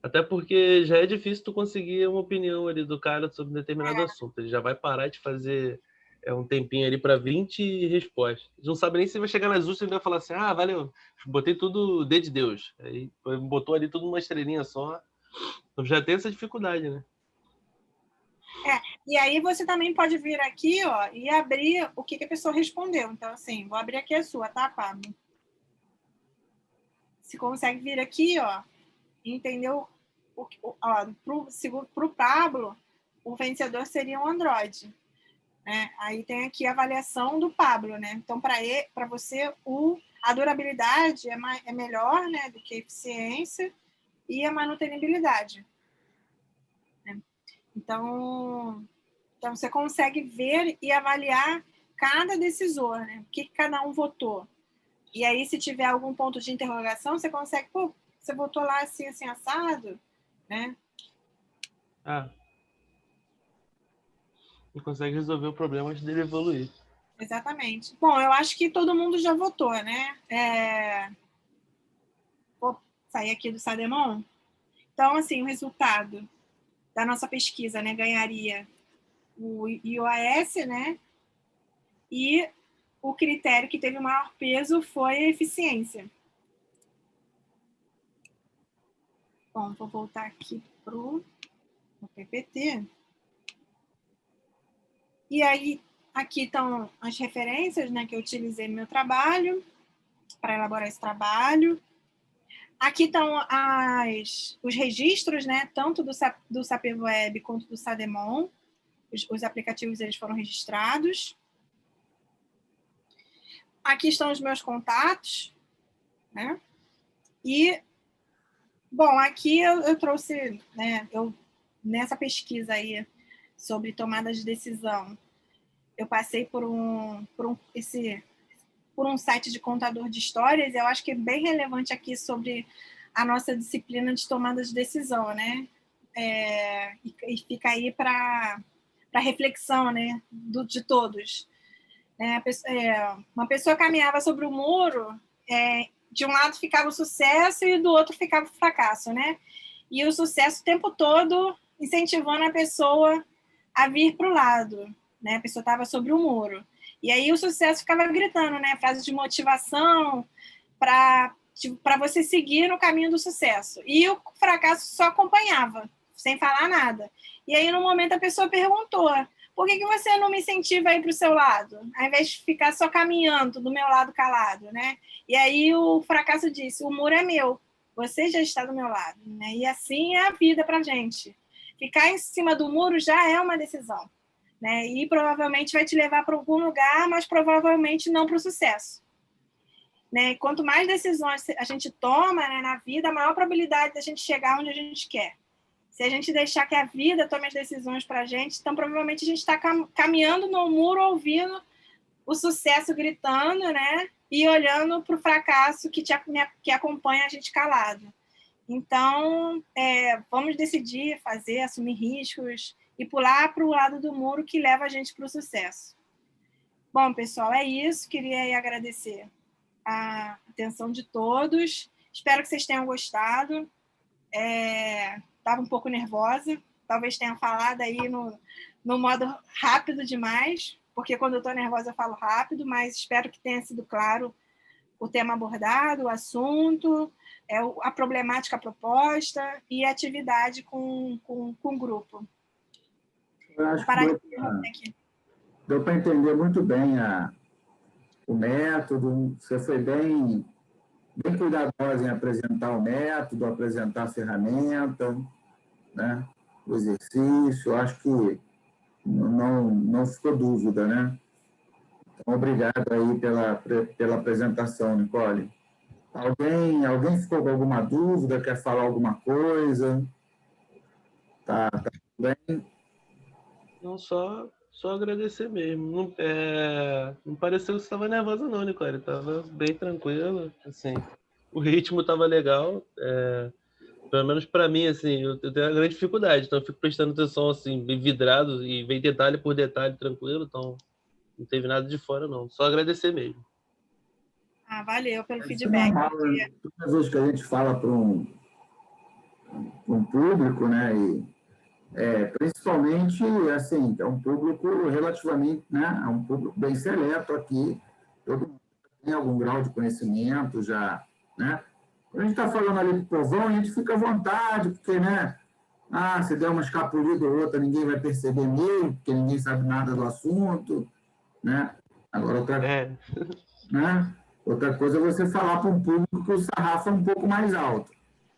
Até porque já é difícil tu conseguir uma opinião ali do cara sobre um determinado assunto. Ele já vai parar de fazer um tempinho ali para 20 respostas. Não sabe nem se vai chegar nas últimas e vai falar assim, valeu, botei tudo D de Deus. Aí botou ali tudo numa estrelinha só. Então já tem essa dificuldade, né?
E aí você também pode vir aqui, ó, e abrir o que a pessoa respondeu. Então, assim, vou abrir aqui a sua, tá, Pablo? Você consegue vir aqui, ó, e entendeu? Para o Pablo, o vencedor seria um Android. Né? Aí tem aqui a avaliação do Pablo, né? Então, para você, a durabilidade é melhor, né, do que a eficiência e a manutenibilidade. Né? Então, você consegue ver e avaliar cada decisor, né? O que cada um votou. E aí, se tiver algum ponto de interrogação, você consegue, você votou lá assim, assim, assado, né?
E consegue resolver o problema antes dele evoluir.
Exatamente. Bom, eu acho que todo mundo já votou, né? Vou sair aqui do Sademon. Então, assim, o resultado da nossa pesquisa, né, ganharia o IOAS, né? E o critério que teve o maior peso foi a eficiência. Bom, vou voltar aqui para o PPT. E aí, aqui estão as referências, né, que eu utilizei no meu trabalho, para elaborar esse trabalho. Aqui estão os registros, né, tanto do Sapir Web quanto do Sademon. Os aplicativos eles foram registrados. Aqui estão os meus contatos, né? E, bom, aqui eu trouxe, né, nessa pesquisa aí sobre tomada de decisão, eu passei por um site de contador de histórias, e eu acho que é bem relevante aqui sobre a nossa disciplina de tomada de decisão, né? E fica aí para reflexão, né, de todos. Uma pessoa caminhava sobre o muro, de um lado ficava o sucesso e do outro ficava o fracasso, né? E o sucesso o tempo todo incentivando a pessoa a vir para o lado, né? A pessoa estava sobre o muro. E aí o sucesso ficava gritando, né? Frases de motivação para você seguir no caminho do sucesso. E o fracasso só acompanhava, sem falar nada. E aí, no momento, a pessoa perguntou: por que você não me incentiva a ir para o seu lado, ao invés de ficar só caminhando do meu lado calado, né? E aí o fracasso disse: o muro é meu, você já está do meu lado, né? E assim é a vida para a gente. Ficar em cima do muro já é uma decisão, né? E provavelmente vai te levar para algum lugar, mas provavelmente não para o sucesso, né? E quanto mais decisões a gente toma, né, na vida, a maior probabilidade da gente chegar onde a gente quer. Se a gente deixar que a vida tome as decisões para a gente, então provavelmente a gente está caminhando no muro, ouvindo o sucesso gritando, né? E olhando para o fracasso que acompanha a gente calado. Então, vamos decidir fazer, assumir riscos e pular para o lado do muro que leva a gente para o sucesso. Bom, pessoal, é isso. Queria aí agradecer a atenção de todos. Espero que vocês tenham gostado. Estava um pouco nervosa, talvez tenha falado aí no modo rápido demais, porque quando eu estou nervosa eu falo rápido, mas espero que tenha sido claro o tema abordado, o assunto, a problemática proposta e a atividade com o grupo.
Eu acho que deu para entender muito bem o método, você foi bem cuidadosa em apresentar o método, apresentar a ferramenta, né? O exercício. Eu acho que não ficou dúvida, né? Então, obrigado aí pela apresentação, Nicole. Alguém ficou com alguma dúvida, quer falar alguma coisa? Tá tudo bem?
Não, só agradecer mesmo. Não pareceu que você estava nervosa não, Nicole. Estava bem tranquila, assim. O ritmo estava legal. Pelo menos para mim, assim, eu tenho uma grande dificuldade. Então eu fico prestando atenção, assim, bem vidrado e vem detalhe por detalhe, tranquilo. Então não teve nada de fora, não. Só agradecer mesmo.
Valeu pelo feedback.
Toda vez que a gente fala para um público, né, principalmente, assim, é um público relativamente, né, é um público bem seleto aqui, todo mundo tem algum grau de conhecimento já, né? Quando a gente está falando ali do povão, a gente fica à vontade, porque, né, se der uma escapulida ou outra, ninguém vai perceber mesmo, porque ninguém sabe nada do assunto, né? Agora, outra coisa é você falar para um público que o sarrafo é um pouco mais alto.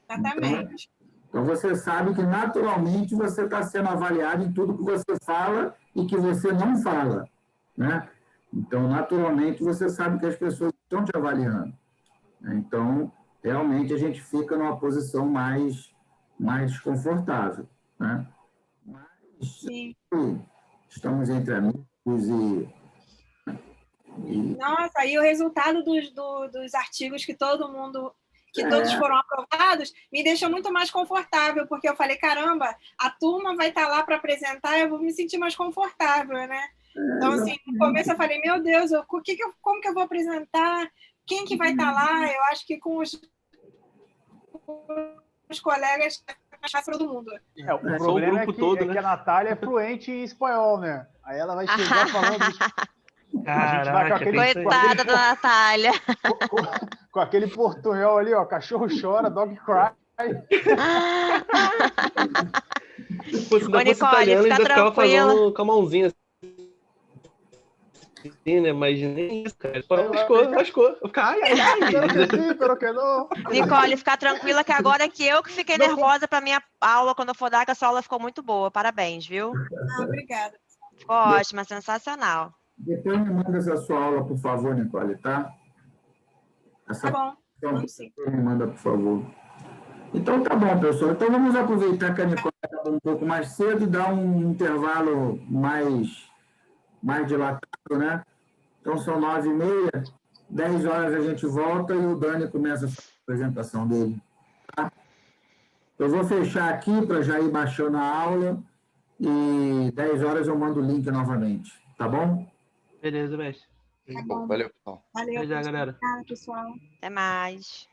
Exatamente.
Então, você sabe que, naturalmente, você está sendo avaliado em tudo que você fala e que você não fala, né? Então, naturalmente, você sabe que as pessoas estão te avaliando. Então, realmente, a gente fica numa posição mais confortável, né? Mas,
sim,
estamos entre amigos
Nossa, e o resultado dos artigos que todos foram aprovados, me deixa muito mais confortável, porque eu falei, caramba, a turma vai estar lá para apresentar, eu vou me sentir mais confortável, né? Então, assim, no começo eu falei, meu Deus, como que eu vou apresentar? Quem que vai estar lá? Eu acho que com os colegas mais fácil para todo mundo.
O problema é que a Natália é fluente em espanhol, né? Aí ela vai chegar falando... A gente vai com aquele...
Coitada da Natália.
Com aquele portunhol ali, ó. Cachorro chora, dog cry.
Se fosse
Ô,
da
Nicole,
italiana,
fica
ainda ficava
tranquila.
fazendo com a mãozinha assim, né? Mas nem isso, cara. Lascou. Ai.
Pero que não.
Nicole, fica tranquila que agora que eu que fiquei nervosa para minha aula quando eu for dar, que essa aula ficou muito boa. Parabéns, viu?
Obrigada.
Ficou ótima, sensacional.
Depois me manda essa sua aula, por favor, Nicole, tá?
Tá bom. Vamos sim.
Me manda, por favor. Então, tá bom, pessoal. Então, vamos aproveitar que a Nicole acabou um pouco mais cedo e dar um intervalo mais dilatado, né? Então, são 9h30, 10 horas a gente volta e o Dani começa a apresentação dele. Tá? Eu vou fechar aqui para já ir baixando a aula e 10 horas eu mando o link novamente, tá bom?
Beleza, mestre.
Tá bom.
Valeu, pessoal.
Valeu,
Até já, galera.
pessoal.
Até mais.